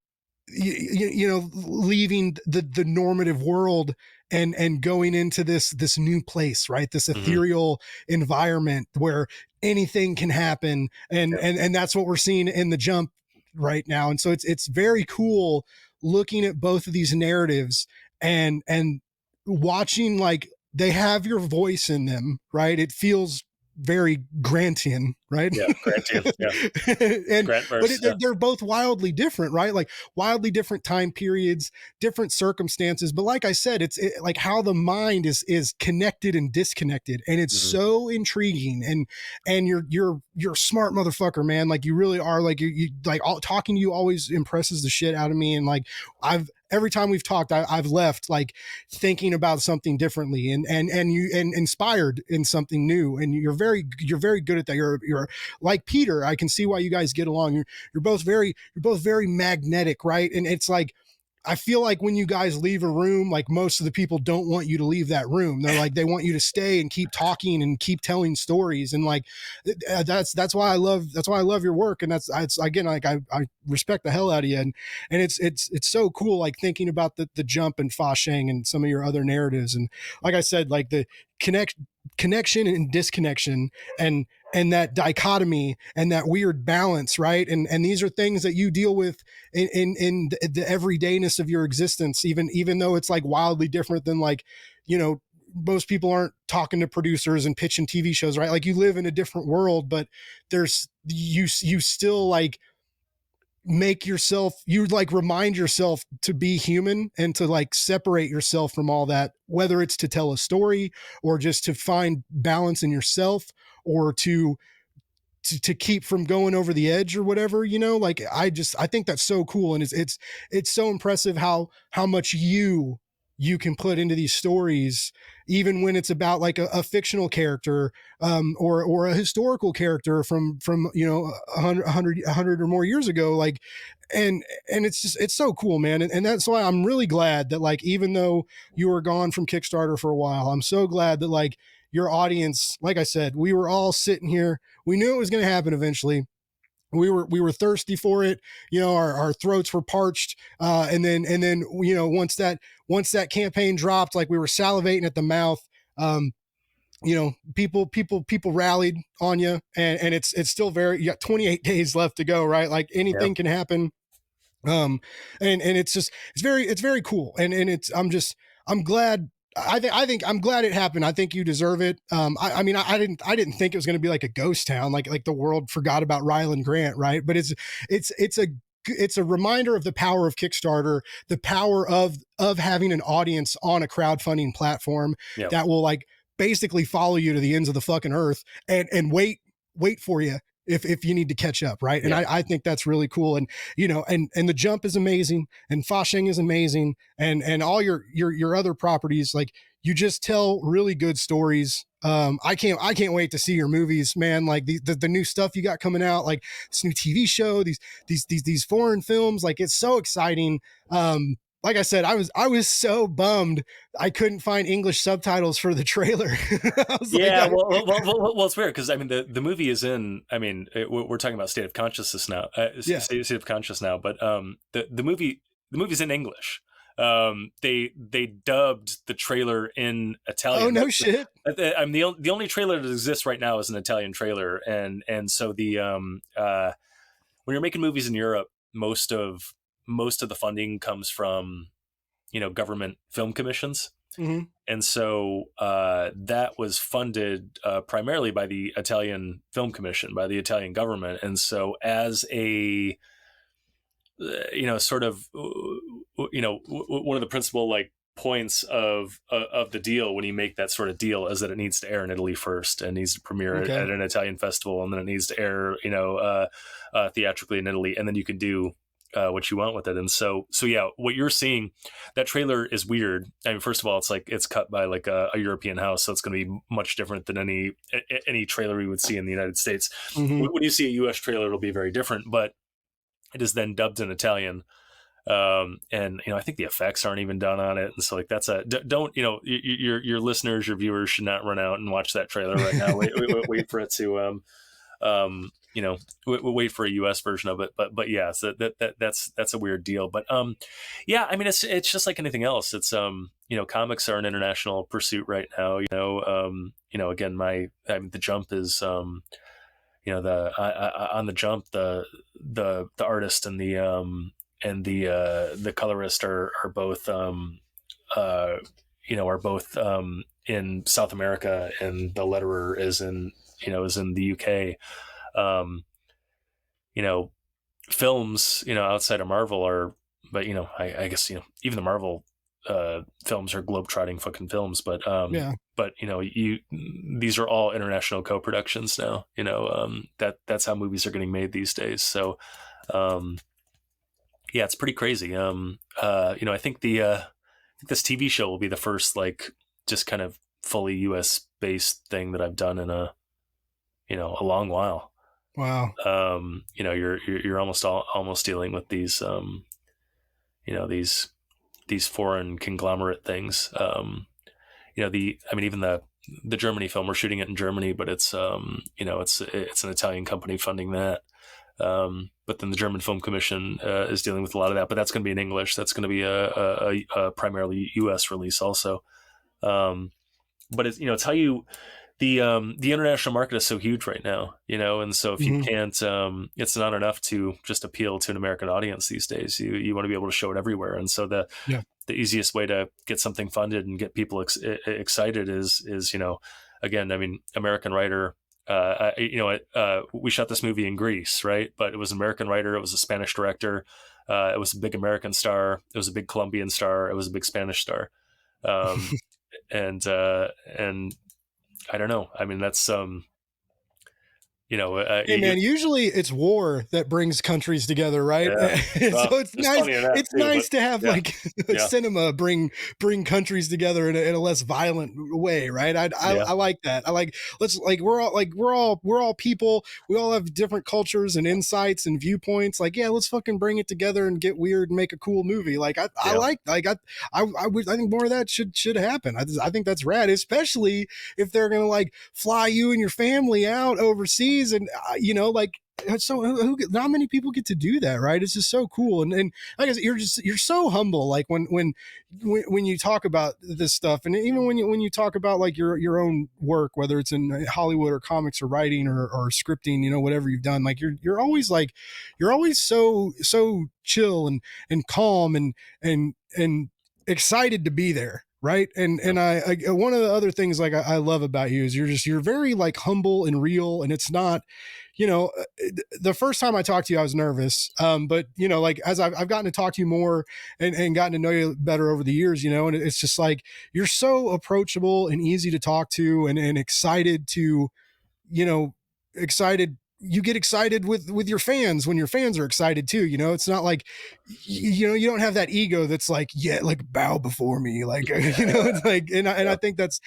leaving the normative world and going into this new place, right? This ethereal environment where anything can happen. And that's what we're seeing in the jump right now. And so it's very cool looking at both of these narratives and watching, like, they have your voice in them, right? It feels very Grantian, right? Yeah, Grantian. Yeah. But they're both wildly different, right? Like wildly different time periods, different circumstances. But like I said, it's like how the mind is connected and disconnected, and it's so intriguing. And you're a smart motherfucker, man. Like you really are. Like you like talking to you always impresses the shit out of me. And like every time we've talked, I've left like thinking about something differently and inspired in something new. And you're very good at that. You're like Peter. I can see why you guys get along. You're both very magnetic, right? And it's like, I feel like when you guys leave a room, like most of the people don't want you to leave that room. They're like, they want you to stay and keep talking and keep telling stories. And like, that's why I love your work. And that's again, like I respect the hell out of you. And it's so cool. Like thinking about the jump and Fa Sheng and some of your other narratives. And like I said, like the connection and disconnection and that dichotomy and that weird balance, right? And these are things that you deal with in the everydayness of your existence, even though it's like wildly different than like, most people aren't talking to producers and pitching TV shows, right? Like you live in a different world, but there's you still like remind yourself to be human and to like separate yourself from all that, whether it's to tell a story or just to find balance in yourself or to keep from going over the edge or whatever, like I think that's so cool. And it's so impressive how much you can put into these stories, even when it's about like a fictional character, or a historical character from 100 or more years ago. Like, and it's so cool, man. And that's why I'm really glad that like, even though you were gone from Kickstarter for a while, I'm so glad that like your audience, like I said, we were all sitting here. We knew it was going to happen eventually. We were thirsty for it. Our throats were parched. And then, once that campaign dropped, like we were salivating at the mouth. People rallied on you, and it's still you got 28 days left to go, right? Like anything can happen. And it's very cool. And I'm glad. I think I'm glad it happened. I think you deserve it. I mean, I didn't think it was going to be like a ghost town, like the world forgot about Rylend Grant, right? But it's a reminder of the power of Kickstarter, the power of having an audience on a crowdfunding platform that will like basically follow you to the ends of the fucking earth and wait for you if you need to catch up, right? And Yeah. I think that's really cool. And and the jump is amazing, and Fashing is amazing, and all your other properties, like you just tell really good stories. I can't wait to see your movies, man. Like the new stuff you got coming out, like this new TV show, these foreign films, like it's so exciting. Like I said, I was so bummed I couldn't find English subtitles for the trailer. I was like, Yeah, well, it's weird because I mean the movie is in. I mean, we're talking about state of consciousness now, yeah. state of conscious now, but the movie's in English. They dubbed the trailer in Oh Italian. no shit. I'm the only trailer that exists right now is an Italian trailer, and so when you're making movies in Europe, most of the funding comes from government film commissions. Mm-hmm. And so that was funded primarily by the Italian Film Commission, by the Italian government. And so, as a sort of one of the principal like points of the deal when you make that sort of deal is that it needs to air in Italy first, and needs to premiere Okay. at an Italian festival, and then it needs to air theatrically in Italy, and then you can do what you want with it. And so yeah, what you're seeing, that trailer is weird. I mean, first of all, it's like it's cut by like a European house, so it's going to be much different than any trailer you would see in the United States. Mm-hmm. When you see a US trailer, it'll be very different, but it is then dubbed in Italian. And I think the effects aren't even done on it, and so like that's don't your listeners, your viewers should not run out and watch that trailer right now. Wait for it to wait for a US version of it. But yeah, so that's a weird deal. But yeah, I mean, it's just like anything else. It's comics are an international pursuit right now. Again, the Jump is on the Jump, the artist and the colorist are both in South America, and the letterer is in the UK. Films, outside of Marvel are, but I guess even the Marvel films are globetrotting fucking films, but Yeah. but these are all international co-productions now. That's how movies are getting made these days. So yeah, it's pretty crazy. I think this TV show will be the first like just kind of fully US based thing that I've done in a long while. Wow. You're almost dealing with these these foreign conglomerate things. Even the Germany film, we're shooting it in Germany, but it's it's an Italian company funding that. But then the German Film Commission is dealing with a lot of that, but that's going to be in English. That's going to be a primarily US release also. But it's how you, the international market is so huge right now, and so if you can't, it's not enough to just appeal to an American audience these days. You want to be able to show it everywhere. And so the easiest way to get something funded and get people excited is again, I mean, American writer. We shot this movie in Greece, right? But it was an American writer. It was a Spanish director. It was a big American star. It was a big Colombian star. It was a big Spanish star. And I don't know. I mean, that's hey man, usually it's war that brings countries together, right? Yeah. So it's nice. It's nice to have like cinema bring countries together in a less violent way, right? I like that. I like we're all people. We all have different cultures and insights and viewpoints. Like, yeah, let's fucking bring it together and get weird and make a cool movie. Like I think more of that should happen. I think that's rad, especially if they're gonna like fly you and your family out overseas. And so not many people get to do that, right? It's just so cool. And I guess you're so humble, like when you talk about this stuff, and even when you talk about like your own work, whether it's in Hollywood or comics or writing or scripting, whatever you've done, like you're always so chill and calm and excited to be there. Right. And I one of the other things like I love about you is you're very like humble and real. And it's not, the first time I talked to you, I was nervous. But like as I've gotten to talk to you more and gotten to know you better over the years, and it's just like, you're so approachable and easy to talk to and excited to, excited you get excited with your fans when your fans are excited too. You know, it's not like, you know, you don't have that ego that's like, yeah, like bow before me. Like, you know, it's like, and Yeah. I think that's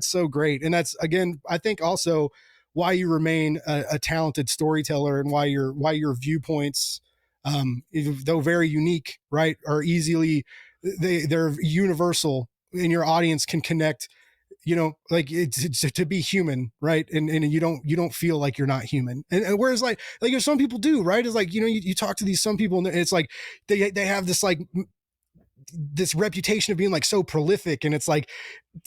so great. And that's, again, I think also why you remain a talented storyteller, and why your viewpoints, though very unique, right, are easily, they're universal, and your audience can connect, you know, like it's to be human, right, and you don't feel like you're not human, and whereas like if some people do, right, is like, you know, you talk to these some people, and it's like they have this like this reputation of being like so prolific, and it's like,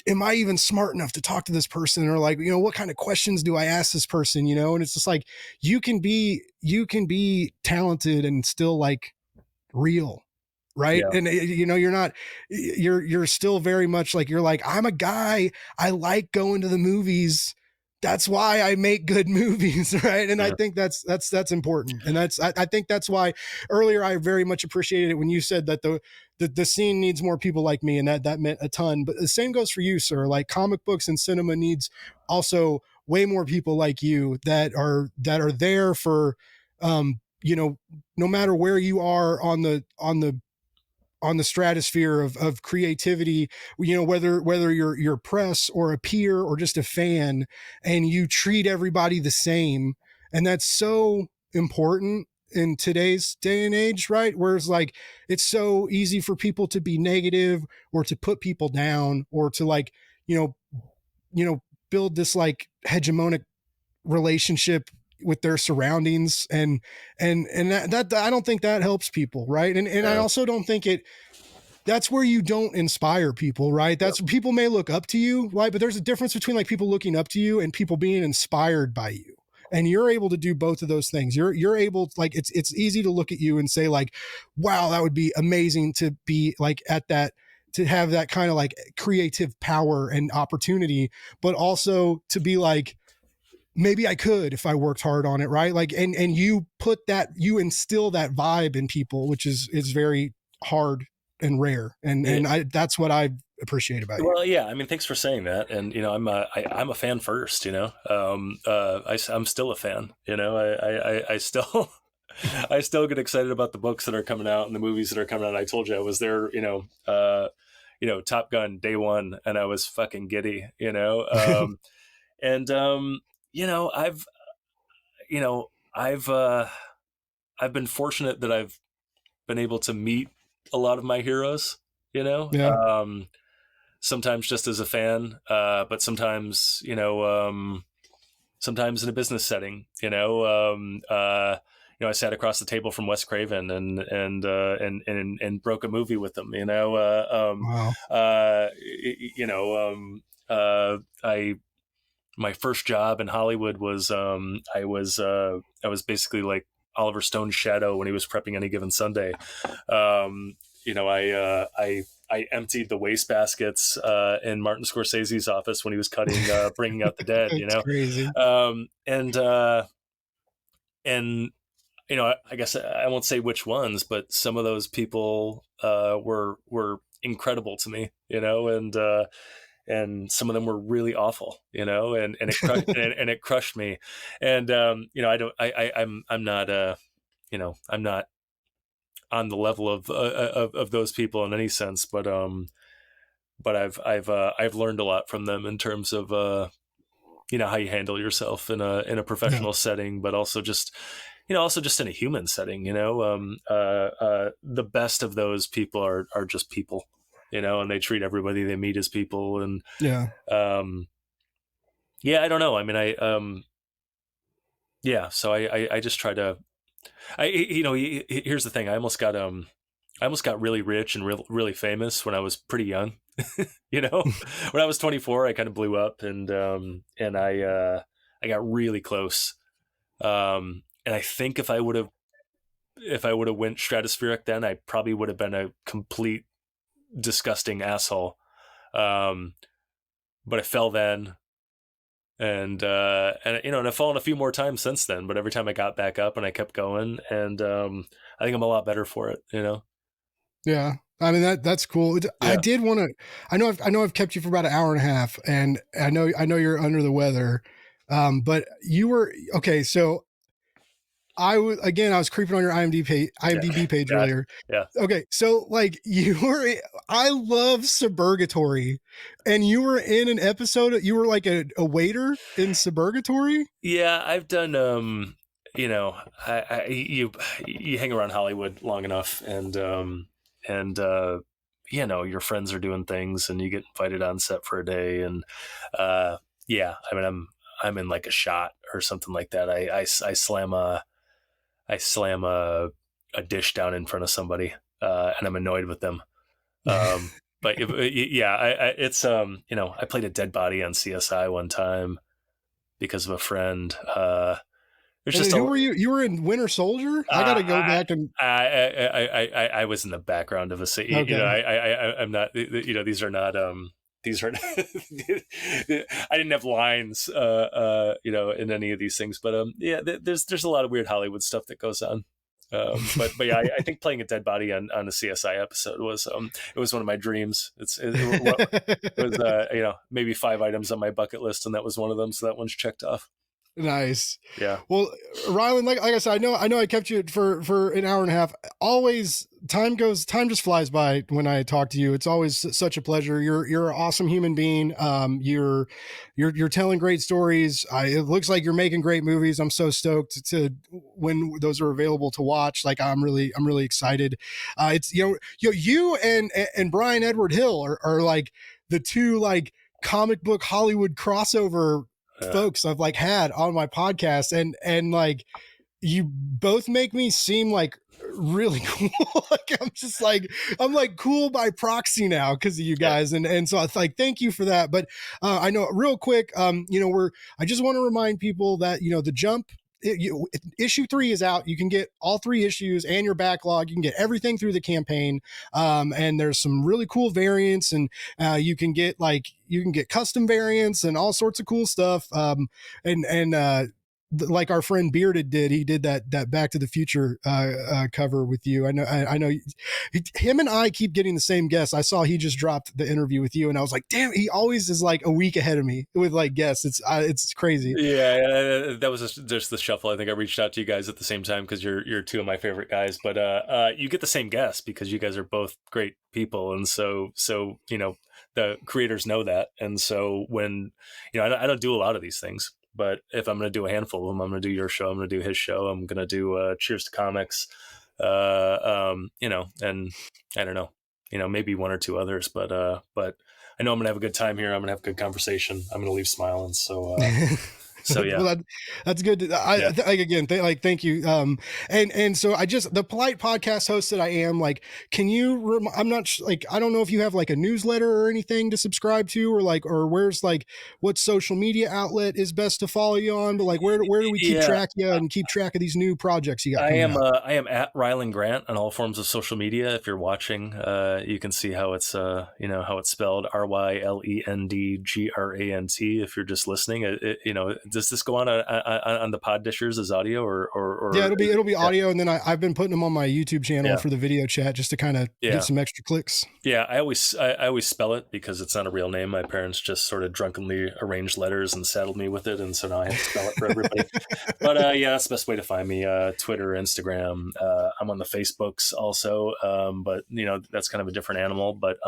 am I even smart enough to talk to this person, or like, you know, what kind of questions do I ask this person, you know? And it's just like, you can be talented and still like real, right? Yeah. And you know, you're still very much like, you're like, I'm a guy, I like going to the movies, that's why I make good movies, right? And I Yeah. think that's important, and I think that's why earlier I very much appreciated it when you said that the scene needs more people like me, and that meant a ton. But the same goes for you, sir. Like, comic books and cinema needs also way more people like you that are there for, you know, no matter where you are on the stratosphere of creativity, you know, whether you're press or a peer or just a fan, and you treat everybody the same. And that's so important in today's day and age, right? Whereas like, it's so easy for people to be negative, or to put people down, or to like, you know, you know, build this like hegemonic relationship with their surroundings, and that I don't think that helps people, right? And I Yeah. also don't think it, that's where you don't inspire people, right? Yep. That's, people may look up to you, right? But there's a difference between like people looking up to you and people being inspired by you. And you're able to do both of those things. You're able, like, it's easy to look at you and say like, wow, that would be amazing to be like at that, to have that kind of like creative power and opportunity, but also to be like, maybe I could if I worked hard on it, right? Like, and you put that, you instill that vibe in people, which is very hard and rare, and I, that's what I appreciate about you. Well, yeah. I mean, thanks for saying that. And you know, I'm a fan first. You know, I'm still a fan. You know, I still I still get excited about the books that are coming out and the movies that are coming out. I told you I was there. You know, Top Gun day one, and I was fucking giddy. You know, and you know, you know, I've been fortunate that I've been able to meet a lot of my heroes. You know, Yeah, sometimes just as a fan, but sometimes, sometimes in a business setting, you know, I sat across the table from Wes Craven and broke a movie with him, wow, I, my first job in Hollywood was, I was basically like Oliver Stone's shadow when he was prepping Any Given Sunday. You know, I emptied the waste baskets in Martin Scorsese's office when he was cutting Bringing Out the Dead. You it's know, crazy. And you know, I guess I won't say which ones, but some of those people were incredible to me. You know, and some of them were really awful. You know, and it and it crushed me. And you know, I'm not you know, I'm not on the level of those people in any sense, but I've learned a lot from them in terms of you know, how you handle yourself in a Yeah, professional setting, but also just, you know, also just in a human setting. You know, the best of those people are just people. You know, and they treat everybody they meet as people, and yeah, um, yeah, I don't know. I mean, yeah, so I just try to, you know, here's the thing. I almost got really rich and really famous when I was pretty young. You know, when I was 24, I kind of blew up, and I got really close. And I think if I would have went stratospheric then, I probably would have been a complete disgusting asshole. Um, but I fell then, and you know, and I've fallen a few more times since then. But every time I got back up and I kept going, and I think I'm a lot better for it. You know. yeah. I mean, that's cool. I Yeah. did want to. I know I've kept you for about an hour and a half, and I know you're under the weather. But you were okay. So I was creeping on your IMDb page Yeah, earlier. yeah, Okay, so like I love Suburgatory, and you were in an episode. You were like a waiter in Suburgatory. yeah. I've done. You know, you hang around Hollywood long enough, and you know, your friends are doing things, and you get invited on set for a day, and yeah. I mean, I'm in like a shot or something like that. I slam a dish down in front of somebody, and I'm annoyed with them. Um, but yeah, it's you know, I played a dead body on CSI one time because of a friend. There's And then just who a were you? You were in Winter Soldier. I got to go I, back and I was in the background of a scene. You know, okay. I'm not. You know, these are not. These are. I didn't have lines. You know, in any of these things, but yeah, there's a lot of weird Hollywood stuff that goes on. But yeah, I think playing a dead body on a CSI episode was it was one of my dreams. It was you know, maybe 5 items on my bucket list, and that was one of them. So that one's checked off. Nice. Yeah. Well, Rylend, like I said, I know I kept you for an hour and a half. Always time just flies by when I talk to you. It's always such a pleasure. You're an awesome human being. You're telling great stories. It looks like you're making great movies. I'm so stoked to when those are available to watch. Like I'm really excited. It's you and Brian Edward Hill are like the two like comic book Hollywood crossover folks I've like had on my podcast, and like you both make me seem like really cool. Like I'm like cool by proxy now because of you Yeah. guys, and so I like thank you for that. But I know real quick, I just want to remind people that the Jump. Issue 3 is out. You can get all 3 issues and your backlog. You can get everything through the campaign, and there's some really cool variants, and you can get custom variants and all sorts of cool stuff. And like our friend Bearded did, he did that Back to the Future cover with you. I know him and I keep getting the same guests. I saw he just dropped the interview with you, and I was like, damn, he always is like a week ahead of me with like guests. It's crazy. Yeah, that was just the shuffle. I think I reached out to you guys at the same time because you're two of my favorite guys. But you get the same guests because you guys are both great people, and so you know the creators know that. And so when I don't do a lot of these things, but if I'm going to do a handful of them, I'm going to do your show. I'm going to do his show. I'm going to do Cheers to Comics. And I don't know, maybe one or two others, but I know I'm going to have a good time here. I'm going to have a good conversation. I'm going to leave smiling. So yeah. Well, that's good. Thank you. And so the polite podcast host that I am, like, can you? I'm not I don't know if you have like a newsletter or anything to subscribe to, or where's like what social media outlet is best to follow you on. But like, where do we keep track of you and keep track of these new projects you got coming out? I am at Rylend Grant on all forms of social media. If you're watching, you can see how it's how it's spelled RYLENDGRANT. If you're just listening, does this go on the pod dishers as audio or yeah, it'll be audio, and then I've been putting them on my YouTube channel for the video chat just to kind of get some extra clicks. Yeah, I always spell it because it's not a real name. My parents just sort of drunkenly arranged letters and saddled me with it, and so now I have to spell it for everybody. But yeah, that's the best way to find me. Twitter, Instagram. I'm on the Facebooks also, but that's kind of a different animal. But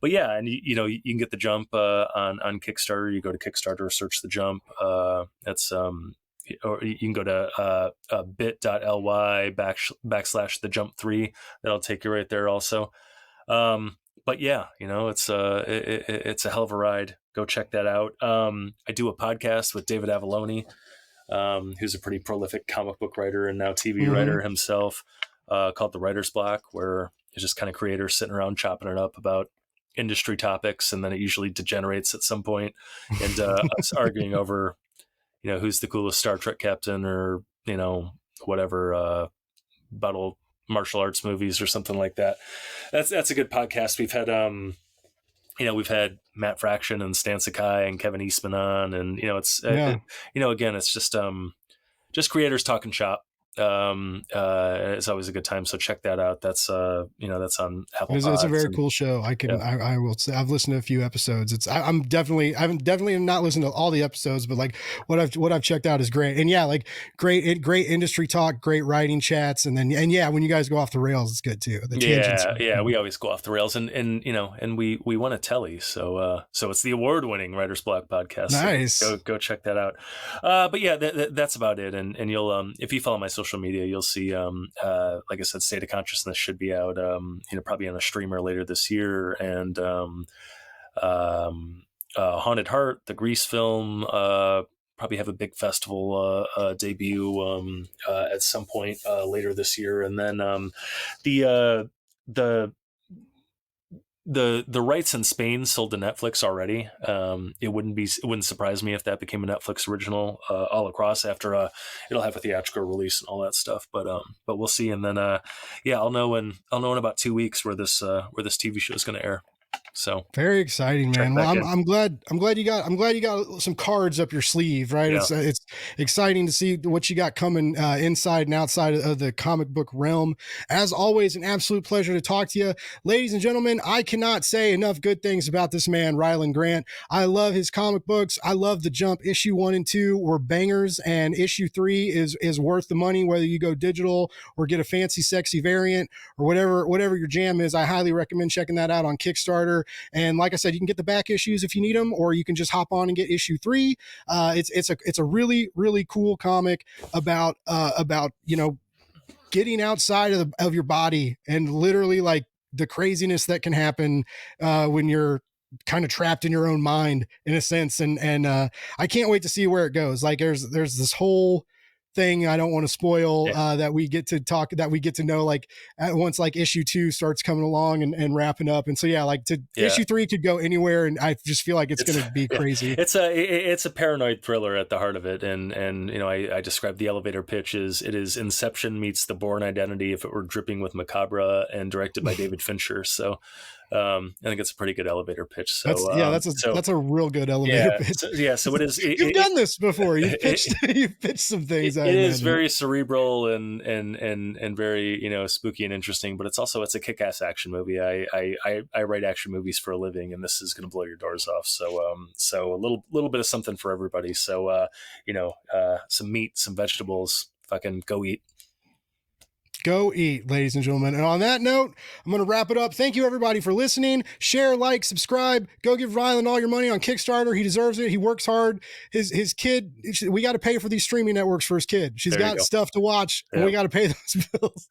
yeah, and you can get the Jump on Kickstarter. You go to Kickstarter, search the Jump. That's or you can go to bit.ly / the Jump 3. That'll take you right there also. But yeah, it's a hell of a ride. Go check that out. I do a podcast with David Avalone, who's a pretty prolific comic book writer and now TV writer himself, called The Writer's Block, where it's just kind of creators sitting around chopping it up about industry topics, and then it usually degenerates at some point, and us arguing over who's the coolest Star Trek captain, or whatever, battle martial arts movies or something like that. That's a good podcast. We've had we've had Matt Fraction and Stan Sakai and Kevin Eastman on, and it's again, it's just creators talking shop. It's always a good time. So check that out. That's that's on Apple It's a Pods. very And cool show. yeah, I will say I've listened to a few episodes. I haven't definitely not listened to all the episodes, but like what I've checked out is great. And yeah, like great industry talk, great writing chats, and yeah, when you guys go off the rails, it's good too. The tangents. yeah. We always go off the rails, and we won a telly. So it's the award-winning Writer's Block podcast. Nice. So go check that out. But yeah, that's about it. And you'll if you follow my social media, you'll see like I said, State of Consciousness should be out probably on a streamer later this year, and Haunted Heart, the Grease film, probably have a big festival debut at some point later this year, and then the the the rights in Spain sold to Netflix already. It wouldn't surprise me if that became a Netflix original all across after it'll have a theatrical release and all that stuff. But we'll see. And then I'll know in about 2 weeks where this TV show is going to air. So very exciting, man. Well, I'm glad you got some cards up your sleeve, right? Yeah. It's exciting to see what you got coming inside and outside of the comic book realm. As always, an absolute pleasure to talk to you, ladies and gentlemen. I cannot say enough good things about this man, Rylend Grant. I love his comic books. I love the Jump issue 1 and 2 were bangers, and issue 3 is worth the money, whether you go digital or get a fancy, sexy variant or whatever your jam is. I highly recommend checking that out on Kickstarter. And like I said, you can get the back issues if you need them, or you can just hop on and get issue 3. It's a really, really cool comic about getting outside of your body and literally like the craziness that can happen when you're kind of trapped in your own mind in a sense. And I can't wait to see where it goes. Like there's this whole thing I don't want to spoil that we get to know like once like issue 2 starts coming along and wrapping up. And so issue 3 could go anywhere, and I just feel like it's going to be crazy. It's a paranoid thriller at the heart of it, and I described the elevator pitch as it is Inception meets The Bourne Identity if it were dripping with macabre, and directed by David Fincher. So I think it's a pretty good elevator pitch. So that's a real good elevator pitch. So it is. You've done this before. You've pitched some things. It is very cerebral and very spooky and interesting, but it's a kick-ass action movie. I write action movies for a living, and this is going to blow your doors off. So a little bit of something for everybody. So some meat, some vegetables. Fucking go eat. Go eat, ladies and gentlemen. And on that note, I'm going to wrap it up. Thank you, everybody, for listening. Share, like, subscribe. Go give Rylend all your money on Kickstarter. He deserves it. He works hard. His kid, we got to pay for these streaming networks for his kid. She's got stuff to watch, and we got to pay those bills.